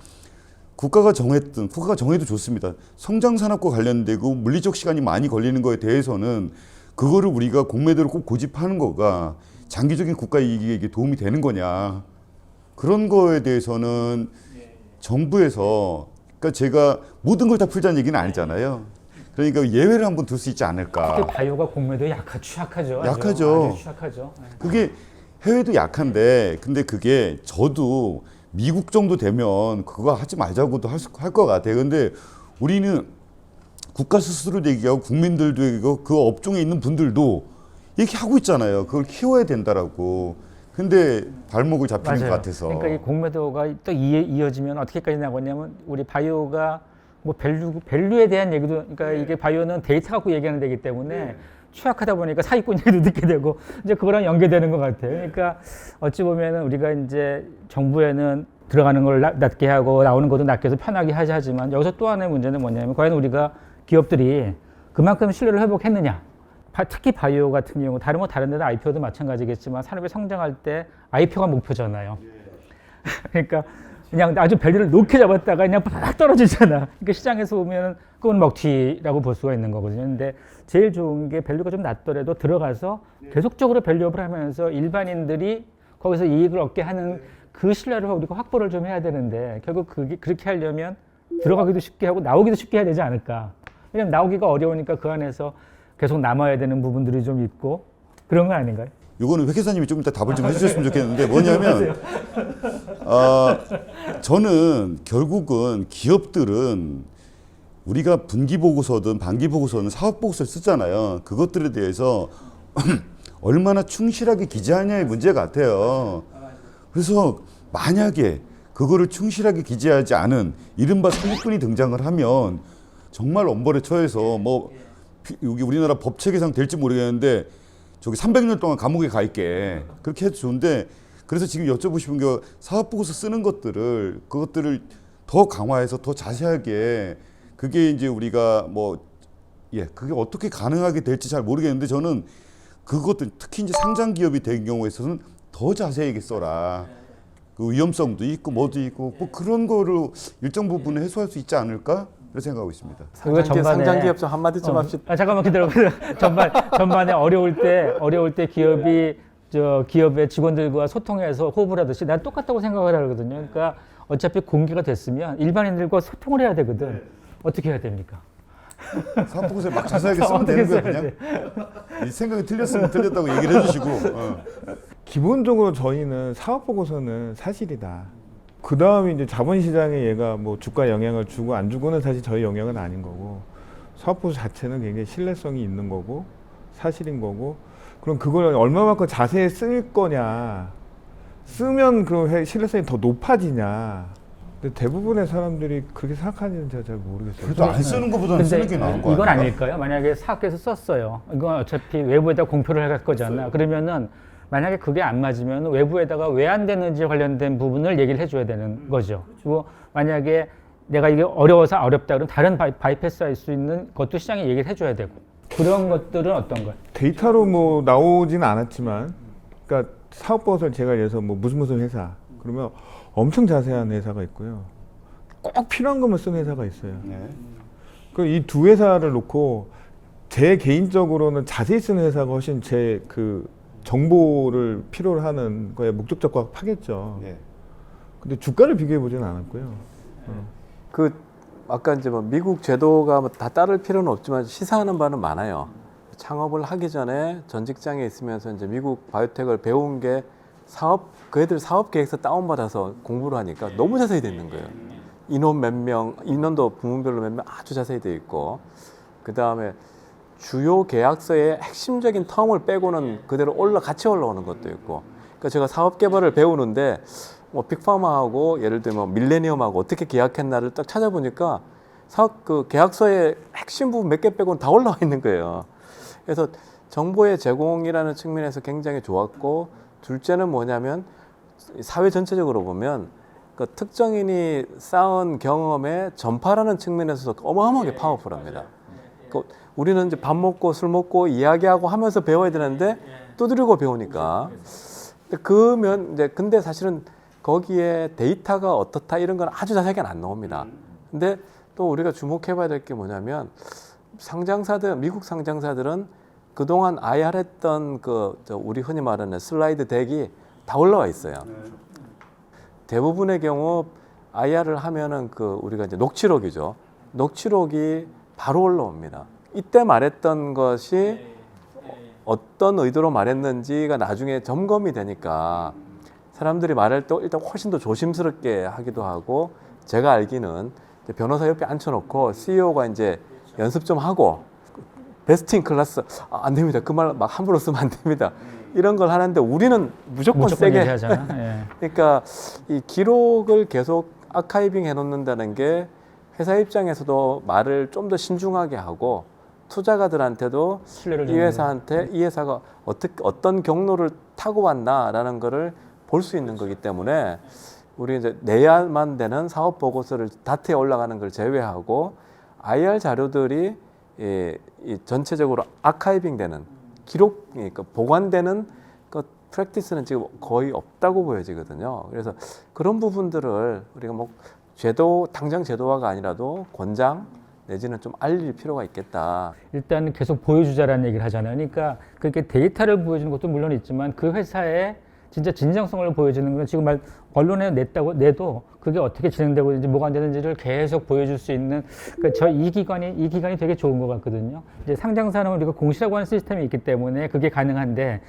국가가 정해도 좋습니다. 성장 산업과 관련되고 물리적 시간이 많이 걸리는 거에 대해서는 그거를 우리가 공매도를 꼭 고집하는 거가 장기적인 국가 이익에 도움이 되는 거냐. 그런 거에 대해서는 정부에서 그러니까 제가 모든 걸 다 풀자는 얘기는 아니잖아요. 그러니까 예외를 한번 둘 수 있지 않을까. 특히 바이오가 공매도에 취약하죠. 약하죠. 아주 취약하죠. 그게 해외도 약한데 근데 그게 저도 미국 정도 되면 그거 하지 말자고도 할 것 같아요. 근데 우리는 국가 스스로도 얘기하고 국민들도 얘기하고 그 업종에 있는 분들도 얘기하고 있잖아요. 그걸 키워야 된다라고. 근데 발목을 잡히는 것 같아서. 그러니까 이 공매도가 또 이어지면 어떻게까지 나오냐면 우리 바이오가 밸류에 대한 얘기도 그러니까 이게 바이오는 데이터 갖고 얘기하는 데이기 때문에 취약하다 보니까 사기꾼 얘기도 듣게 되고 이제 그거랑 연계되는 것 같아요. 그러니까 어찌 보면은 우리가 이제 정부에는 들어가는 걸 낮게 하고 나오는 것도 낮게 해서 편하게 하지만 여기서 또 하나의 문제는 뭐냐면 과연 우리가 기업들이 그만큼 신뢰를 회복했느냐. 특히 바이오 같은 경우 다른 데도 IPO도 마찬가지겠지만 산업이 성장할 때 IPO가 목표잖아요. 그러니까 그냥 아주 밸류를 높게 잡았다가 그냥 팍 떨어지잖아. 그러니까 시장에서 보면 그건 먹튀라고 볼 수가 있는 거거든요. 근데 제일 좋은 게 밸류가 좀 낮더라도 들어가서 계속적으로 밸류업을 하면서 일반인들이 거기서 이익을 얻게 하는 그 신뢰를 우리가 확보를 좀 해야 되는데 결국 그렇게 하려면 들어가기도 쉽게 하고 나오기도 쉽게 해야 되지 않을까. 왜냐면 나오기가 어려우니까 그 안에서 계속 남아야 되는 부분들이 좀 있고 그런 거 아닌가요? 이거는 회계사님이 좀 이따 답을 좀 해주셨으면 좋겠는데 뭐냐면 저는 결국은 기업들은 우리가 분기보고서든 반기보고서든 사업보고서를 쓰잖아요. 그것들에 대해서 얼마나 충실하게 기재하냐의 문제 같아요. 그래서 만약에 그거를 충실하게 기재하지 않은 이른바 사기꾼이 등장을 하면 정말 엄벌에 처해서 뭐 여기 우리나라 법 체계상 될지 모르겠는데 저기 300년 동안 감옥에 가 있게 그렇게 해도 좋은데, 그래서 지금 여쭤보시는 게 사업보고서 쓰는 것들을 그것들을 더 강화해서 더 자세하게, 그게 이제 우리가 그게 어떻게 가능하게 될지 잘 모르겠는데, 저는 그것들 특히 이제 상장 기업이 된 경우에 있어서는 더 자세하게 써라. 그 위험성도 있고 뭐도 있고 뭐 그런 거를 일정 부분 해소할 수 있지 않을까? 그렇게 생각하고 있습니다. 상장 기업 좀 한마디쯤 합시다. 잠깐만 기다려보세요. 전반에 어려울 때 기업이 기업의 직원들과 소통해서 호흡을 하듯이 난 똑같다고 생각을 하거든요. 그러니까 어차피 공개가 됐으면 일반인들과 소통을 해야 되거든. 어떻게 해야 됩니까? 사업보고서에 막 자세하게 쓰면 되는 거야 그냥. 이 생각이 틀렸으면 틀렸다고 얘기를 해주시고. 기본적으로 저희는 사업보고서는 사실이다. 그 다음에 이제 자본시장에 얘가 뭐 주가 영향을 주고 안 주고는 사실 저희 영향은 아닌 거고, 사업보고서 자체는 굉장히 신뢰성이 있는 거고 사실인 거고, 그럼 그걸 얼마만큼 자세히 쓸 거냐, 쓰면 그 신뢰성이 더 높아지냐. 근데 대부분의 사람들이 그렇게 생각하는지는 제가 잘 모르겠어요. 그래도 안 쓰는 것보다는 쓰는 게 나은 거 이건 아닌가? 아닐까요? 만약에 사업계에서 썼어요. 이건 어차피 외부에다 공표를 할 거잖아. 그러면은 만약에 그게 안 맞으면 외부에다가 왜 안 되는지 관련된 부분을 얘기를 해줘야 되는 거죠. 그리고 만약에 내가 이게 어려워서 어렵다 그러면 다른 바이패스 할 수 있는 것도 시장에 얘기를 해줘야 되고, 그런 것들은 어떤 거예요? 데이터로 뭐 나오지는 않았지만, 그러니까 사업보고서를 제가 예를 들어서 뭐 무슨 회사 그러면 엄청 자세한 회사가 있고요, 꼭 필요한 것만 쓰는 회사가 있어요. 그 이 두 회사를 놓고 제 개인적으로는 자세히 쓰는 회사가 훨씬 제 그 정보를 필요로 하는 거에 목적적과 파겠죠. 근데 주가를 비교해 보지는 않았고요. 그 아까 이제 뭐 미국 제도가 뭐 다 따를 필요는 없지만 시사하는 바는 많아요. 창업을 하기 전에 전 직장에 있으면서 이제 미국 바이오텍을 배운 게 그 애들 사업 계획서 다운받아서 공부를 하니까 너무 자세히 돼 있는 거예요. 인원 몇 명, 인원도 부문별로 몇 명 아주 자세히 돼 있고, 그 다음에 주요 계약서의 핵심적인 텀을 빼고는 그대로 같이 올라오는 것도 있고. 그러니까 제가 사업 개발을 배우는데 뭐 빅파마하고 예를 들면 밀레니엄하고 어떻게 계약했나를 딱 찾아보니까 사업 그 계약서의 핵심 부분 몇 개 빼고는 다 올라와 있는 거예요. 그래서 정보의 제공이라는 측면에서 굉장히 좋았고, 둘째는 뭐냐면 사회 전체적으로 보면 그 특정인이 쌓은 경험의 전파라는 측면에서 어마어마하게 파워풀합니다. 그 우리는 이제 밥 먹고 술 먹고 이야기하고 하면서 배워야 되는데 두드리고 배우니까. 근데 사실은 거기에 데이터가 어떻다 이런 건 아주 자세하게는 안 나옵니다. 근데 또 우리가 주목해봐야 될 게 뭐냐면 미국 상장사들은 그동안 IR 했던 우리 흔히 말하는 슬라이드 덱이 다 올라와 있어요. 대부분의 경우 IR을 하면은 우리가 이제 녹취록이죠. 녹취록이 바로 올라옵니다. 이때 말했던 것이 어떤 의도로 말했는지가 나중에 점검이 되니까 사람들이 말할 때 일단 훨씬 더 조심스럽게 하기도 하고, 제가 알기는 변호사 옆에 앉혀놓고 CEO가 이제 연습 좀 하고 베스트 인 클래스 안 됩니다. 그 말 막 함부로 쓰면 안 됩니다. 이런 걸 하는데 우리는 무조건 세게 얘기하잖아. 예. 그러니까 이 기록을 계속 아카이빙 해놓는다는 게 회사 입장에서도 말을 좀 더 신중하게 하고, 투자가들한테도 신뢰를 이 회사한테 이 회사가 어떤 경로를 타고 왔나라는 거를 볼 수 있는 거기 때문에 우리 이제 내야만 되는 사업 보고서를 다트에 올라가는 걸 제외하고 IR 자료들이 이 전체적으로 아카이빙되는 기록, 그러니까 보관되는 그 프랙티스는 지금 거의 없다고 보여지거든요. 그래서 그런 부분들을 우리가 뭐 당장 제도화가 아니라도 권장 내지는 좀 알릴 필요가 있겠다. 일단 계속 보여주자라는 얘기를 하잖아요. 그러니까 그렇게 데이터를 보여주는 것도 물론 있지만 그 회사의 진짜 진정성을 보여주는 건 지금 언론에 내도 그게 어떻게 진행되고 있는지 뭐가 안 되는지를 계속 보여줄 수 있는, 그러니까 이 기관이 되게 좋은 것 같거든요. 이제 상장사는 우리가 공시라고 하는 시스템이 있기 때문에 그게 가능한데,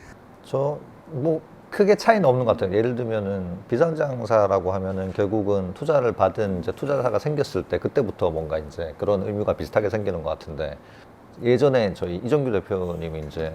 뭐 크게 차이는 없는 것 같아요. 예를 들면은 비상장사라고 하면은 결국은 투자를 받은 이제 투자사가 생겼을 때 그때부터 뭔가 이제 그런 의무가 비슷하게 생기는 것 같은데, 예전에 저희 이정규 대표님이 이제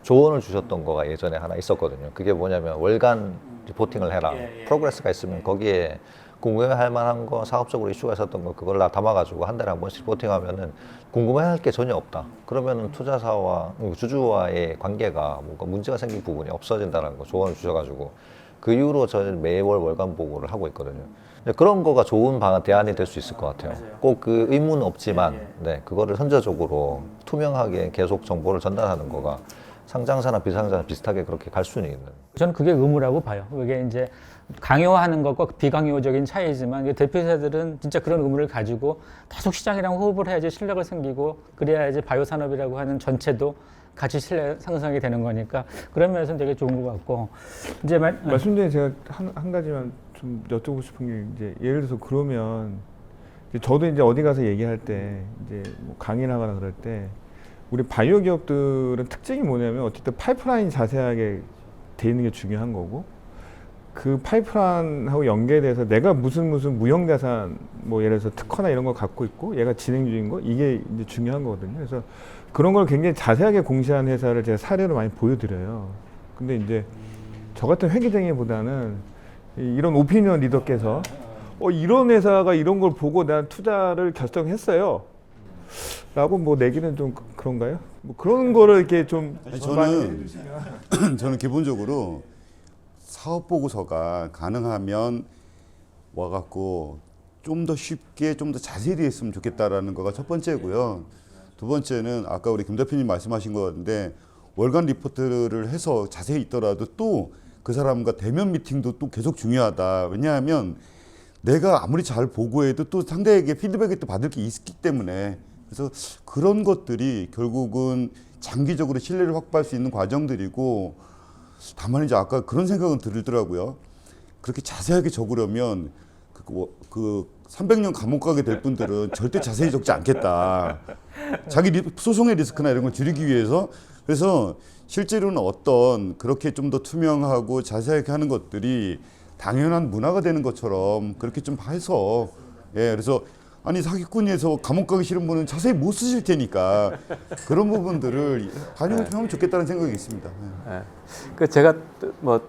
조언을 주셨던 거가 예전에 하나 있었거든요. 그게 뭐냐면 월간 리포팅을 해라. 프로그레스가 있으면 거기에 궁금해할 만한 거, 사업적으로 이슈가 있었던 거 그걸 다 담아가지고 한 달에 한 번씩 리포팅하면은 궁금해할 게 전혀 없다. 그러면은 투자사와 주주와의 관계가 뭔가 문제가 생긴 부분이 없어진다는 거 조언을 주셔가지고 그 이후로 저는 매월 월간 보고를 하고 있거든요. 근데 그런 거가 좋은 대안이 될 수 있을 것 같아요. 꼭 그 의무는 없지만, 네, 그거를 선제적으로 투명하게 계속 정보를 전달하는 거가 상장사나 비상장사 비슷하게 그렇게 갈 수는 있는. 저는 그게 의무라고 봐요. 그게 이제 강요하는 것과 비강요적인 차이지만 대표이사들은 진짜 그런 의무를 가지고 계속 시장이랑 호흡을 해야지 신뢰가 생기고 그래야지 바이오 산업이라고 하는 전체도 같이 신뢰 상승하게 되는 거니까 그런 면에서는 되게 좋은 것 같고 이제 말씀 중에 제가 한 가지만 좀 여쭤보고 싶은 게 이제 예를 들어서 그러면 이제 저도 이제 어디 가서 얘기할 때 이제 뭐 강의를 하거나 그럴 때 우리 바이오 기업들은 특징이 뭐냐면 어쨌든 파이프라인이 자세하게 돼 있는 게 중요한 거고 그 파이프라인하고 연계돼서 내가 무슨 무형자산 뭐 예를 들어서 특허나 이런 거 갖고 있고 얘가 진행 중인 거 이게 이제 중요한 거거든요. 그래서 그런 걸 굉장히 자세하게 공시한 회사를 제가 사례로 많이 보여드려요. 근데 이제 저 같은 회계쟁이보다는 이런 오피니언 리더께서 이런 회사가 이런 걸 보고 난 투자를 결정했어요. 라고 뭐 내기는 좀 그런가요? 뭐 그런 거를 이렇게 좀 아니, 저는 기본적으로 사업 보고서가 가능하면 와갖고 좀 더 쉽게 좀 더 자세히 되어 있으면 좋겠다라는 거가 첫 번째고요. 두 번째는 아까 우리 김 대표님 말씀하신 것 같은데 월간 리포트를 해서 자세히 있더라도 또 그 사람과 대면 미팅도 또 계속 중요하다. 왜냐하면 내가 아무리 잘 보고해도 또 상대에게 피드백을 또 받을 게 있기 때문에 그래서 그런 것들이 결국은 장기적으로 신뢰를 확보할 수 있는 과정들이고 다만 이제 아까 그런 생각은 들더라고요. 그렇게 자세하게 적으려면 그 300년 감옥 가게 될 분들은 절대 자세히 적지 않겠다. 자기 소송의 리스크나 이런 걸 줄이기 위해서. 그래서 실제로는 어떤 그렇게 좀 더 투명하고 자세하게 하는 것들이 당연한 문화가 되는 것처럼 그렇게 좀 해서 그래서 아니 사기꾼에서 감옥 가기 싫은 분은 자세히 못 쓰실 테니까 그런 부분들을 반영하면 좋겠다는 생각이 있습니다. 그 제가 뭐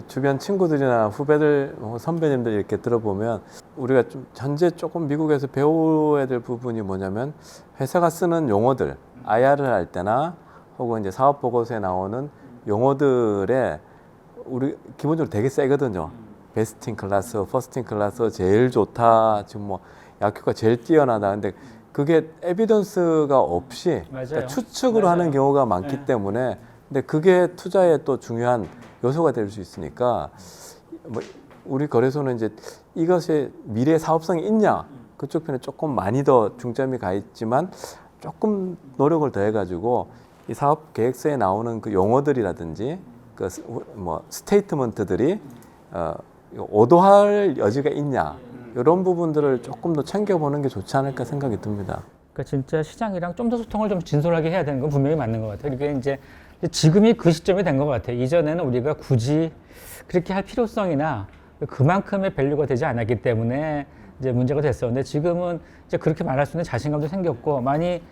주변 친구들이나 후배들, 선배님들 이렇게 들어보면 우리가 좀 현재 조금 미국에서 배워야 될 부분이 뭐냐면 회사가 쓰는 용어들, IR을 할 때나 혹은 이제 사업 보고서에 나오는 용어들에 우리 기본적으로 되게 세거든요. 베스트 인 클래스, 퍼스트 인 클래스, 제일 좋다, 지금 뭐 약효가 제일 뛰어나다. 근데 그게 에비던스가 없이 그러니까 추측으로 하는 경우가 많기 때문에 근데 그게 투자에 또 중요한 요소가 될 수 있으니까 뭐 우리 거래소는 이제 이것이 미래 사업성이 있냐 그쪽 편에 조금 많이 더 중점이 가 있지만 조금 노력을 더 해가지고 이 사업 계획서에 나오는 그 용어들이라든지 그 뭐 스테이트먼트들이 오도할 여지가 있냐 이런 부분들을 조금 더 챙겨보는 게 좋지 않을까 생각이 듭니다. 그러니까 진짜 시장이랑 좀 더 소통을 좀 진솔하게 해야 되는 건 분명히 맞는 것 같아요. 그러니까 이제 지금이 그 시점이 된 것 같아요. 이전에는 우리가 굳이 그렇게 할 필요성이나 그만큼의 밸류가 되지 않았기 때문에 이제 문제가 됐었는데 지금은 이제 그렇게 말할 수 있는 자신감도 생겼고 많이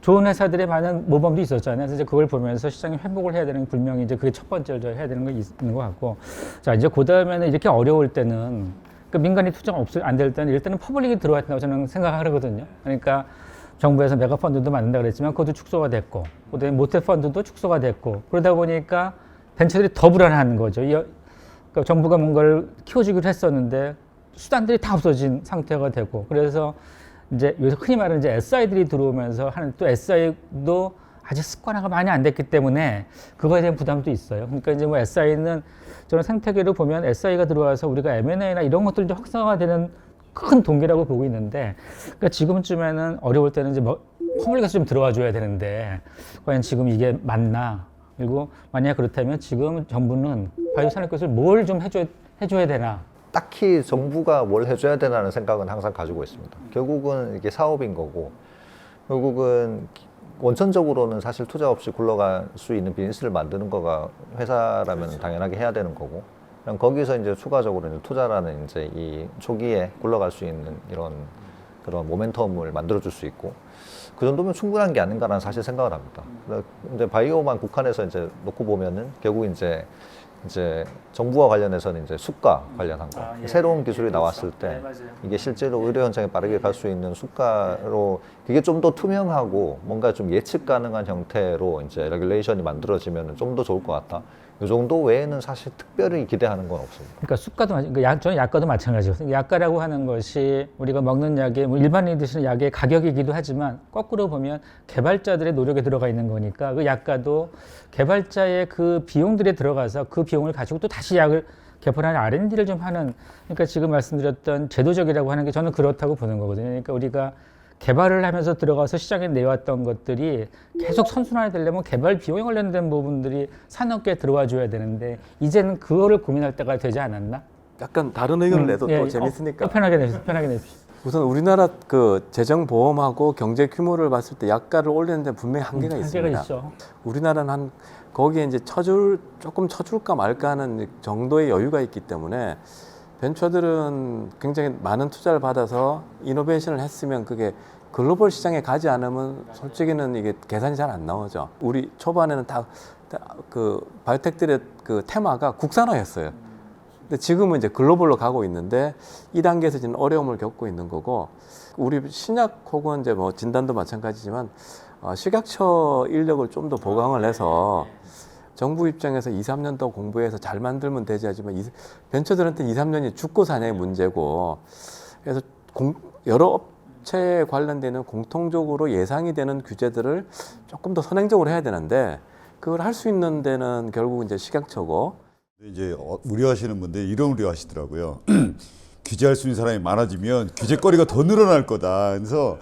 좋은 회사들의 많은 모범도 있었잖아요. 그래서 이제 그걸 보면서 시장이 회복을 해야 되는 게 분명히 이제 그게 첫 번째로 해야 되는 거 있는 것 같고 자 이제 그 다음에는 이렇게 어려울 때는 그 민간이 투자가 안 될 때는 일단은 퍼블릭이 들어와야 된다고 저는 생각하거든요. 그러니까 정부에서 메가 펀드도 만든다 그랬지만 그것도 축소가 됐고 그다음에 모태 펀드도 축소가 됐고 그러다 보니까 벤처들이 더 불안한 거죠. 그러니까 정부가 뭔가를 키워주기로 했었는데 수단들이 다 없어진 상태가 되고 그래서 이제 여기서 흔히 말하는 이제 SI들이 들어오면서 하는 또 SI도 아직 습관화가 많이 안 됐기 때문에 그거에 대한 부담도 있어요. 그러니까 이제 뭐 SI는 저는 생태계로 보면 SI가 들어와서 우리가 M&A나 이런 것들도 활성화되는 큰 동기라고 보고 있는데 그러니까 지금쯤에는 어려울 때는 이제 뭐 퍼블릭에서 좀 들어와 줘야 되는데 과연 지금 이게 맞나 그리고 만약 그렇다면 지금 정부는 바이오 산업께서 뭘 좀 해줘야 되나 딱히 정부가 뭘 해줘야 되나는 생각은 항상 가지고 있습니다. 결국은 이게 사업인 거고 결국은 원천적으로는 사실 투자 없이 굴러갈 수 있는 비즈니스를 만드는 거가 회사라면 당연하게 해야 되는 거고 그냥 거기서 이제 추가적으로 이제 투자라는 이제 이 초기에 굴러갈 수 있는 이런 그런 모멘텀을 만들어줄 수 있고 그 정도면 충분한 게 아닌가라는 사실 생각을 합니다. 근데 바이오만 국한해서 이제 놓고 보면은 결국 이제 이제 정부와 관련해서는 이제 수가 관련한 거. 아, 예. 새로운 기술이 나왔을 네, 때 맞아요. 이게 실제로 의료 현장에 빠르게 갈 수 있는 수가로 그게 좀 더 투명하고 뭔가 좀 예측 가능한 형태로 이제 레귤레이션이 만들어지면 좀 더 좋을 것 같다. 이 정도 외에는 사실 특별히 기대하는 건 없습니다. 그러니까 수가도 저는 약과도 마찬가지거든요. 약과라고 하는 것이 우리가 먹는 약의 뭐 일반인이 드시는 약의 가격이기도 하지만 거꾸로 보면 개발자들의 노력에 들어가 있는 거니까 그 약과도 개발자의 그 비용들에 들어가서 그 비용을 가지고 또 다시 약을 개발하는 R&D를 좀 하는, 그러니까 지금 말씀드렸던 제도적이라고 하는 게 저는 그렇다고 보는 거거든요. 그러니까 우리가 개발을 하면서 들어가서 시장에 내왔던 것들이 계속 선순환이 되려면 개발 비용에 관련된 부분들이 산업계에 들어와 줘야 되는데 이제는 그거를 고민할 때가 되지 않았나? 약간 다른 의견을 내도 예, 또 재밌으니까. 편하게 내십시오. 편하게 내십시오. 우선 우리나라 그 재정 보험하고 경제 규모를 봤을 때 약가를 올리는 데 분명히 한계가 있습니다. 한계가 있죠. 우리나라는 한 거기에 이제 조금 쳐줄까 말까 하는 정도의 여유가 있기 때문에 벤처들은 굉장히 많은 투자를 받아서 이노베이션을 했으면 그게 글로벌 시장에 가지 않으면 솔직히는 이게 계산이 잘 안 나오죠. 우리 초반에는 다 그 바이오텍들의 그 테마가 국산화였어요. 근데 지금은 이제 글로벌로 가고 있는데 이 단계에서 지금 어려움을 겪고 있는 거고, 우리 신약 혹은 이제 뭐 진단도 마찬가지지만 식약처 인력을 좀 더 보강을 해서 정부 입장에서 2, 3년 더 공부해서 잘 만들면 되지 하지만 벤처들한테 2, 3년이 죽고 사냐의 문제고, 그래서 여러 업체에 관련되는 공통적으로 예상이 되는 규제들을 조금 더 선행적으로 해야 되는데 그걸 할 수 있는 데는 결국 이제 식약처고. 이제 우려하시는 분들 이런 우려하시더라고요. 규제할 수 있는 사람이 많아지면 규제거리가 더 늘어날 거다. 그래서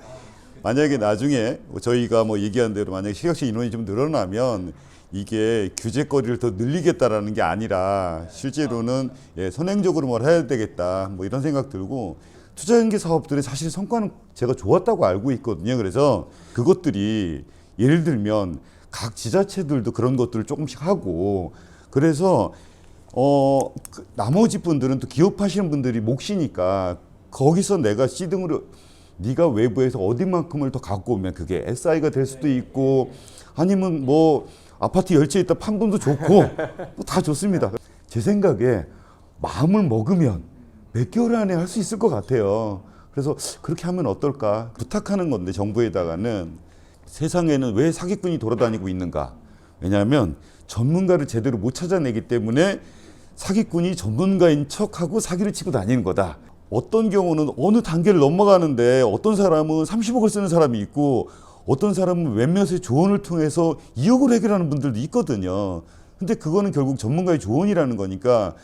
만약에 나중에 저희가 뭐 얘기한 대로 만약에 식약처 인원이 좀 늘어나면 이게 규제거리를 더 늘리겠다라는 게 아니라 실제로는 선행적으로 뭘 해야 되겠다, 뭐 이런 생각 들고, 투자연계 사업들의 사실 성과는 제가 좋았다고 알고 있거든요. 그래서 그것들이 예를 들면 각 지자체들도 그런 것들을 조금씩 하고, 그래서 나머지 분들은 또 기업하시는 분들이 몫이니까 거기서 내가 시등으로 네가 외부에서 어디만큼을 더 갖고 오면 그게 SI가 될 수도 있고, 아니면 뭐 아파트 열채 있다 판 분도 좋고 뭐 다 좋습니다. 제 생각에 마음을 먹으면 몇 개월 안에 할 수 있을 것 같아요. 그래서 그렇게 하면 어떨까 부탁하는 건데, 정부에다가는 세상에는 왜 사기꾼이 돌아다니고 있는가? 왜냐하면 전문가를 제대로 못 찾아내기 때문에 사기꾼이 전문가인 척하고 사기를 치고 다니는 거다. 어떤 경우는 어느 단계를 넘어가는데 어떤 사람은 30억을 쓰는 사람이 있고 어떤 사람은 몇몇의 조언을 통해서 2억을 해결하는 분들도 있거든요. 근데 그거는 결국 전문가의 조언이라는 거니까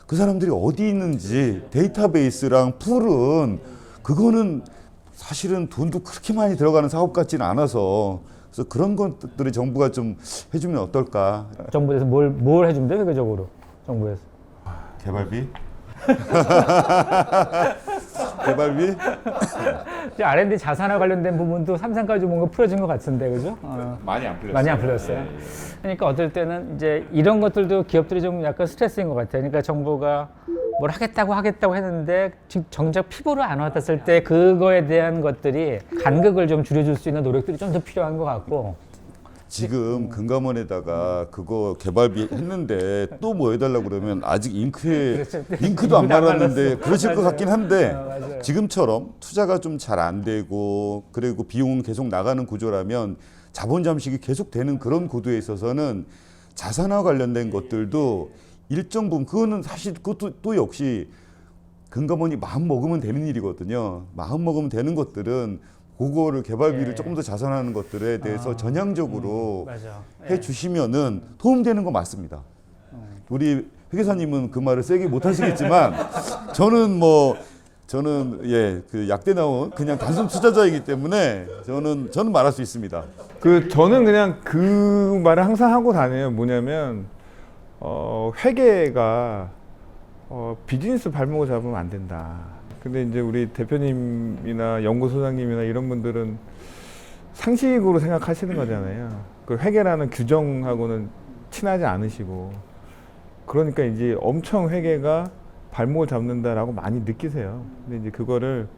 그 사람들이 어디 있는지 데이터베이스랑 풀은 그거는 사실은 돈도 그렇게 많이 들어가는 사업 같지는 않아서, 그래서 그런 것들을 정부가 좀 해주면 어떨까. 정부에서 뭘 해주면 돼, 회계적으로 정부에서? 개발비? 개발비? 이제 R&D 자산화 관련된 부분도 삼성까지 뭔가 풀어진 것 같은데, 그죠? 많이 안 풀렸어요. 많이 안 풀렸어요. 그러니까 어떨 때는 이제 이런 것들도 기업들이 좀 약간 스트레스인 것 같아요. 그러니까 정부가 뭘 하겠다고 했는데 정작 피부로 안 와닿았을 때 그거에 대한 것들이 간극을 좀 줄여줄 수 있는 노력들이 좀 더 필요한 것 같고. 지금 금감원에다가 그거 개발비 했는데 또 뭐 해달라고 그러면 아직 잉크도 안 말았는데 그러실 것 같긴 한데, 맞아요. 지금처럼 투자가 좀 잘 안 되고 그리고 비용은 계속 나가는 구조라면 자본 잠식이 계속 되는 그런 구도에 있어서는 자산화 관련된 것들도 일정 부분, 그거는 사실 그것도 또 역시 금감원이 마음 먹으면 되는 일이거든요. 마음 먹으면 되는 것들은 그거를 개발비를 조금 더 자산하는 것들에 대해서 전향적으로 맞아. 해주시면은 도움되는 거 맞습니다. 우리 회계사님은 그 말을 세게 못 하시겠지만 저는 그 약대 나온 그냥 단순 투자자이기 때문에 저는 말할 수 있습니다. 저는 그냥 그 말을 항상 하고 다녀요. 뭐냐면 회계가 비즈니스 발목을 잡으면 안 된다. 근데 이제 우리 대표님이나 연구소장님이나 이런 분들은 상식으로 생각하시는 거잖아요. 그 회계라는 규정하고는 친하지 않으시고, 그러니까 이제 엄청 회계가 발목을 잡는다라고 많이 느끼세요. 근데 이제 그거를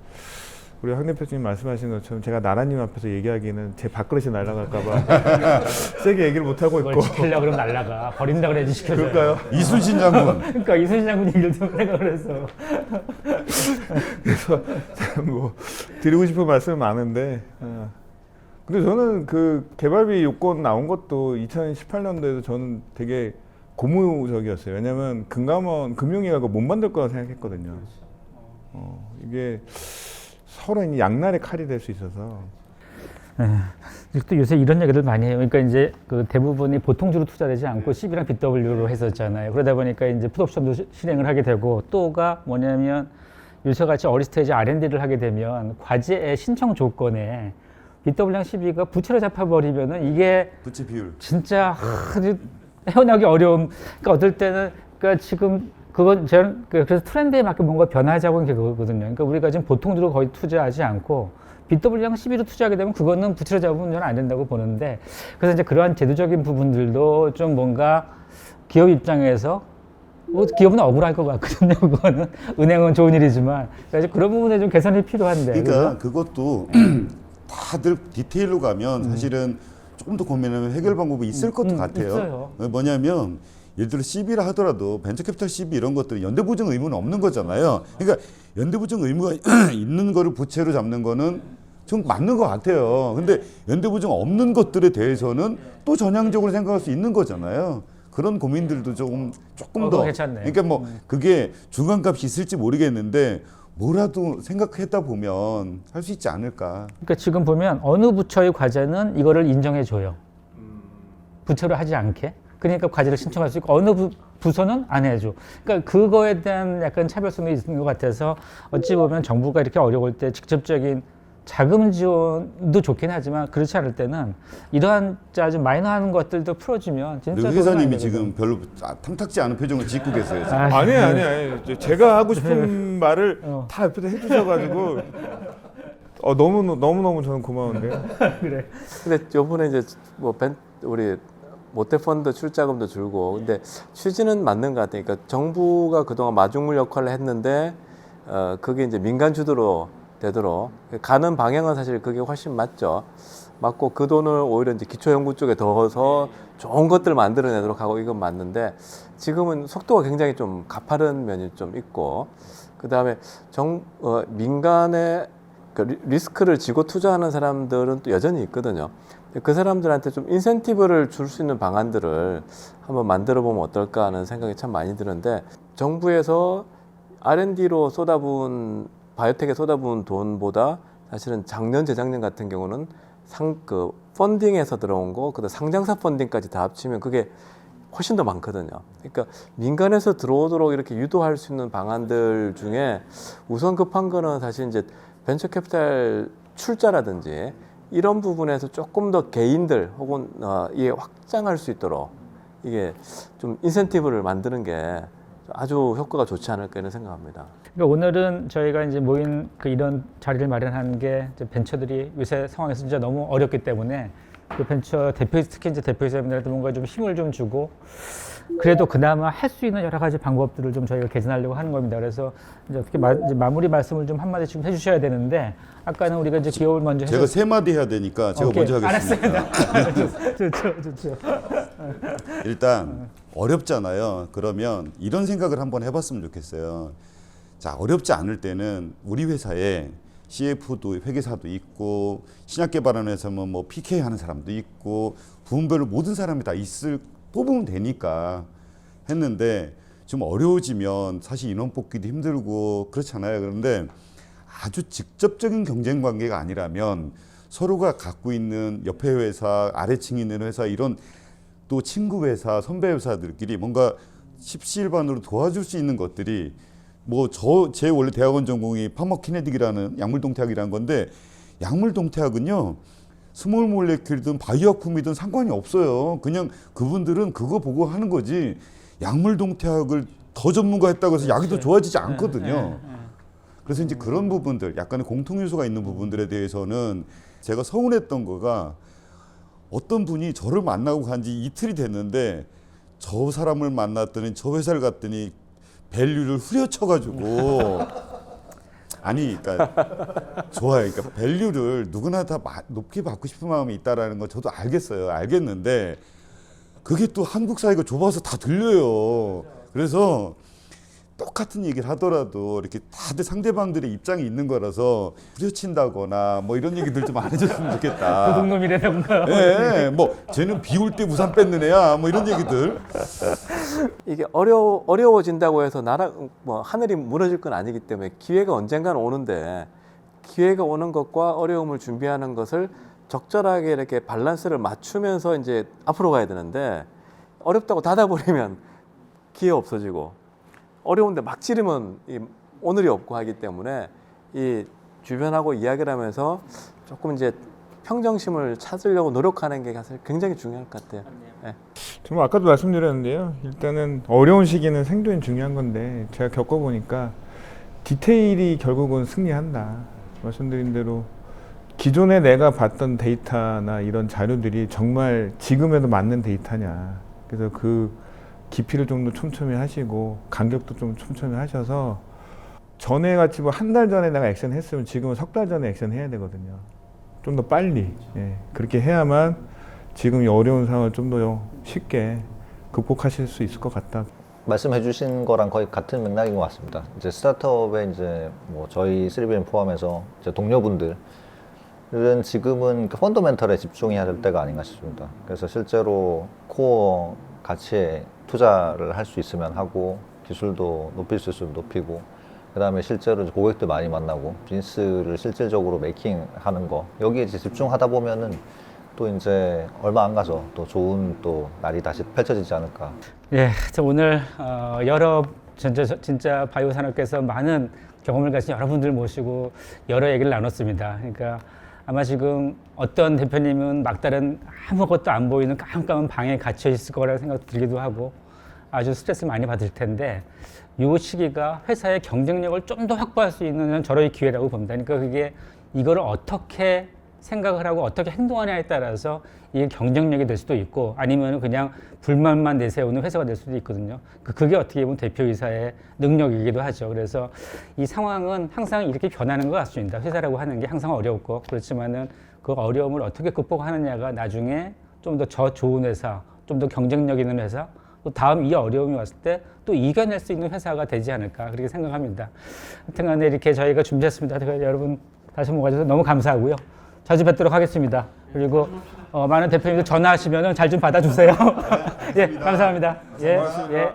우리 황 대표님 말씀하신 것처럼 제가 나라님 앞에서 얘기하기는 제 밥그릇이 날아갈까봐 세게 얘기를 못 하고 그걸 있고. 지키려고 그러면 날라가. 버린다 그래야지 시켜줘요. 그럴까요? 이순신 장군. 그러니까 이순신 장군 얘기를 좀 생각을 해서. 그래서 뭐 드리고 싶은 말씀은 많은데. 근데 저는 그 개발비 요건 나온 것도 2018년도에도 저는 되게 고무적이었어요. 왜냐면 금융위가 못 만들 거라 생각했거든요. 이게 서로 이제 양날의 칼이 될 수 있어서. 또 요새 이런 얘기들 많이 해요. 그러니까 이제 그 대부분이 보통주로 투자되지 않고 CB랑 BW로 했었잖아요. 그러다 보니까 이제 풋옵션도 실행을 하게 되고 또가 뭐냐면 요새같이 어리 스테이지 R&D를 하게 되면 과제의 신청 조건에 BW랑 CB가 부채로 잡혀버리면은 이게 부채 비율. 진짜 아주 헤어나기 어려움. 그러니까 어떨 때는 그러니까 지금 그건 저는 그래서 트렌드에 맞게 뭔가 변화하자고 하는 게 그거거든요. 그러니까 우리가 지금 보통주로 거의 투자하지 않고 BW랑 CB로 투자하게 되면 그거는 부채로 잡으면 저는 안 된다고 보는데 그래서 이제 그러한 제도적인 부분들도 좀 뭔가 기업 입장에서 기업은 억울할 것 같거든요. 그거는 은행은 좋은 일이지만 그래서 그런 부분에 좀 개선이 필요한데. 그러니까 그죠? 그것도 다들 디테일로 가면 사실은 조금 더 고민하면 해결 방법이 있을 것도 같아요. 있어요. 뭐냐면 예를 들어 CB라 하더라도 벤처캐피탈 CB 이런 것들은 연대보증 의무는 없는 거잖아요. 그러니까 연대보증 의무가 있는 거를 부채로 잡는 거는 좀 맞는 것 같아요. 근데 연대보증 없는 것들에 대해서는 또 전향적으로 생각할 수 있는 거잖아요. 그런 고민들도 조금 더. 괜찮네. 그러니까 뭐 그게 중간값이 있을지 모르겠는데 뭐라도 생각했다 보면 할 수 있지 않을까. 그러니까 지금 보면 어느 부처의 과제는 이거를 인정해 줘요. 부처로 하지 않게. 그러니까 과제를 신청할 수 있고 어느 부서는 안 해줘. 그러니까 그거에 대한 약간 차별성이 있는 것 같아서 어찌 보면 정부가 이렇게 어려울 때 직접적인 자금 지원도 좋긴 하지만 그렇지 않을 때는 이러한 아주 마이너한 것들도 풀어주면 진짜 그리고 도움이 회사님이 많이 지금 별로 탐탁지 않은 표정을 짓고 계세요. 지금. 아니에요. 제가 하고 싶은 말을 다 옆에서 해주셔가지고 너무 저는 고마운데요. 그래. 근데 요번에 이제 우리 모태펀드 출자금도 줄고 근데 취지는 맞는 것 같아요. 그러니까 정부가 그동안 마중물 역할을 했는데 그게 이제 민간 주도로 되도록 가는 방향은 사실 그게 훨씬 맞죠. 맞고 그 돈을 오히려 이제 기초연구 쪽에 넣어서 좋은 것들 만들어내도록 하고 이건 맞는데 지금은 속도가 굉장히 좀 가파른 면이 좀 있고 그 다음에 민간의 그 리스크를 지고 투자하는 사람들은 또 여전히 있거든요. 그 사람들한테 좀 인센티브를 줄 수 있는 방안들을 한번 만들어 보면 어떨까 하는 생각이 참 많이 드는데 정부에서 R&D로 바이오텍에 쏟아부은 돈보다 사실은 작년 재작년 같은 경우는 펀딩에서 들어온 거 그다음 상장사 펀딩까지 다 합치면 그게 훨씬 더 많거든요. 그러니까 민간에서 들어오도록 이렇게 유도할 수 있는 방안들 중에 우선 급한 거는 사실 이제 벤처 캐피탈 출자라든지 이런 부분에서 조금 더 개인들 혹은 이게 확장할 수 있도록 이게 좀 인센티브를 만드는 게 아주 효과가 좋지 않을까 이런 생각합니다. 그러니까 오늘은 저희가 이제 모인 이런 자리를 마련한 게 이제 벤처들이 요새 상황에서 진짜 너무 어렵기 때문에 그 벤처 특히 이제 대표이사님들한테 뭔가 좀 힘을 좀 주고 그래도 그나마 할 수 있는 여러 가지 방법들을 좀 저희가 개선하려고 하는 겁니다. 그래서 이제 어떻게 이제 마무리 말씀을 좀 한마디씩 해주셔야 되는데 아까는 우리가 이제 기업을 먼저 제가 세 마디 해야 되니까 제가 오케이, 먼저 하겠습니다. 알았습니다. 좋죠. 일단 어렵잖아요. 그러면 이런 생각을 한번 해봤으면 좋겠어요. 자, 어렵지 않을 때는 우리 회사에 CF도 회계사도 있고 신약 개발하는 회사면 뭐 PK 하는 사람도 있고 부문별로 모든 사람이 다 뽑으면 되니까 했는데 좀 어려워지면 사실 인원 뽑기도 힘들고 그렇잖아요. 그런데 아주 직접적인 경쟁 관계가 아니라면 서로가 갖고 있는 옆에 회사, 아래층에 있는 회사 이런 또 친구 회사, 선배 회사들끼리 뭔가 십시일반으로 도와줄 수 있는 것들이 제 원래 대학원 전공이 파머키네틱이라는 약물 동태학이라는 건데 약물 동태학은요 스몰 몰레큘이든 바이오아쿰이든 상관이 없어요. 그냥 그분들은 그거 보고 하는 거지 약물 동태학을 더 전문가했다고 해서 약이 더 좋아지지 않거든요. 그래서 이제 그런 부분들 약간의 공통 요소가 있는 부분들에 대해서는 제가 서운했던 거가 어떤 분이 저를 만나고 간 지 이틀이 됐는데 저 사람을 만났더니 저 회사를 갔더니 밸류를 후려쳐가지고 아니, 그러니까 좋아요. 그러니까 밸류를 누구나 다 높게 받고 싶은 마음이 있다라는 거 저도 알겠어요. 알겠는데 그게 또 한국 사회가 좁아서 다 들려요. 그래서 똑같은 얘기를 하더라도 이렇게 다들 상대방들의 입장이 있는 거라서 후려친다거나 뭐 이런 얘기들 좀 안 해줬으면 좋겠다. 도둑놈이라던가. 예, 뭐 쟤는 비 올 때 우산 뺏는 애야, 뭐 이런 얘기들. 이게 어려워진다고 해서 나라 뭐 하늘이 무너질 건 아니기 때문에 기회가 언젠가는 오는데 기회가 오는 것과 어려움을 준비하는 것을 적절하게 이렇게 밸런스를 맞추면서 이제 앞으로 가야 되는데 어렵다고 닫아버리면 기회 없어지고 어려운데 막 지르면 이 오늘이 없고 하기 때문에 이 주변하고 이야기를 하면서 조금 이제 평정심을 찾으려고 노력하는 게 사실 굉장히 중요할 것 같아요. 네. 정말 아까도 말씀드렸는데요. 일단은 어려운 시기는 생존이 중요한 건데 제가 겪어보니까 디테일이 결국은 승리한다. 말씀드린 대로 기존에 내가 봤던 데이터나 이런 자료들이 정말 지금에도 맞는 데이터냐. 그래서 그 깊이를 좀 더 촘촘히 하시고 간격도 좀 촘촘히 하셔서 전에 같이 뭐 한 달 전에 내가 액션 했으면 지금은 석 달 전에 액션 해야 되거든요. 좀 더 빨리. 예, 그렇게 해야만 지금 이 어려운 상황을 좀 더 쉽게 극복하실 수 있을 것 같다. 말씀해 주신 거랑 거의 같은 맥락인 것 같습니다. 이제 스타트업에 이제 뭐 저희 3BM 포함해서 이제 동료분들은 지금은 그 펀더멘털에 집중해야 될 때가 아닌가 싶습니다. 그래서 실제로 코어 가치에 투자를 할 수 있으면 하고 기술도 높일 수 있으면 높이고 그 다음에 실제로 이제 고객들 많이 만나고 비즈니스를 실질적으로 메이킹하는 거 여기에 이제 집중하다 보면은 또 이제 얼마 안 가서 또 좋은 또 날이 다시 펼쳐지지 않을까. 예, 저 오늘 여러 진짜 바이오 산업계에서 많은 경험을 가진 여러분들 모시고 여러 얘기를 나눴습니다. 그러니까 아마 지금 어떤 대표님은 막다른 아무것도 안 보이는 깜깜한 방에 갇혀 있을 거라는 생각 들기도 하고 아주 스트레스 많이 받을 텐데 이 시기가 회사의 경쟁력을 좀 더 확보할 수 있는 저런 기회라고 봅니다. 그러니까 그게 이거를 어떻게 생각을 하고 어떻게 행동하냐에 따라서 이게 경쟁력이 될 수도 있고 아니면 그냥 불만만 내세우는 회사가 될 수도 있거든요. 그게 어떻게 보면 대표이사의 능력이기도 하죠. 그래서 이 상황은 항상 이렇게 변하는 것 같습니다. 회사라고 하는 게 항상 어렵고 그렇지만은 그 어려움을 어떻게 극복하느냐가 나중에 좀 더 저 좋은 회사, 좀 더 경쟁력 있는 회사, 또 다음 이 어려움이 왔을 때 또 이겨낼 수 있는 회사가 되지 않을까 그렇게 생각합니다. 하여튼 간에 이렇게 저희가 준비했습니다. 여러분 다시 한번 와주셔서 너무 감사하고요. 자주 뵙도록 하겠습니다. 그리고 많은 대표님들 전화하시면 잘 좀 받아주세요. 예, 감사합니다. 예, 예.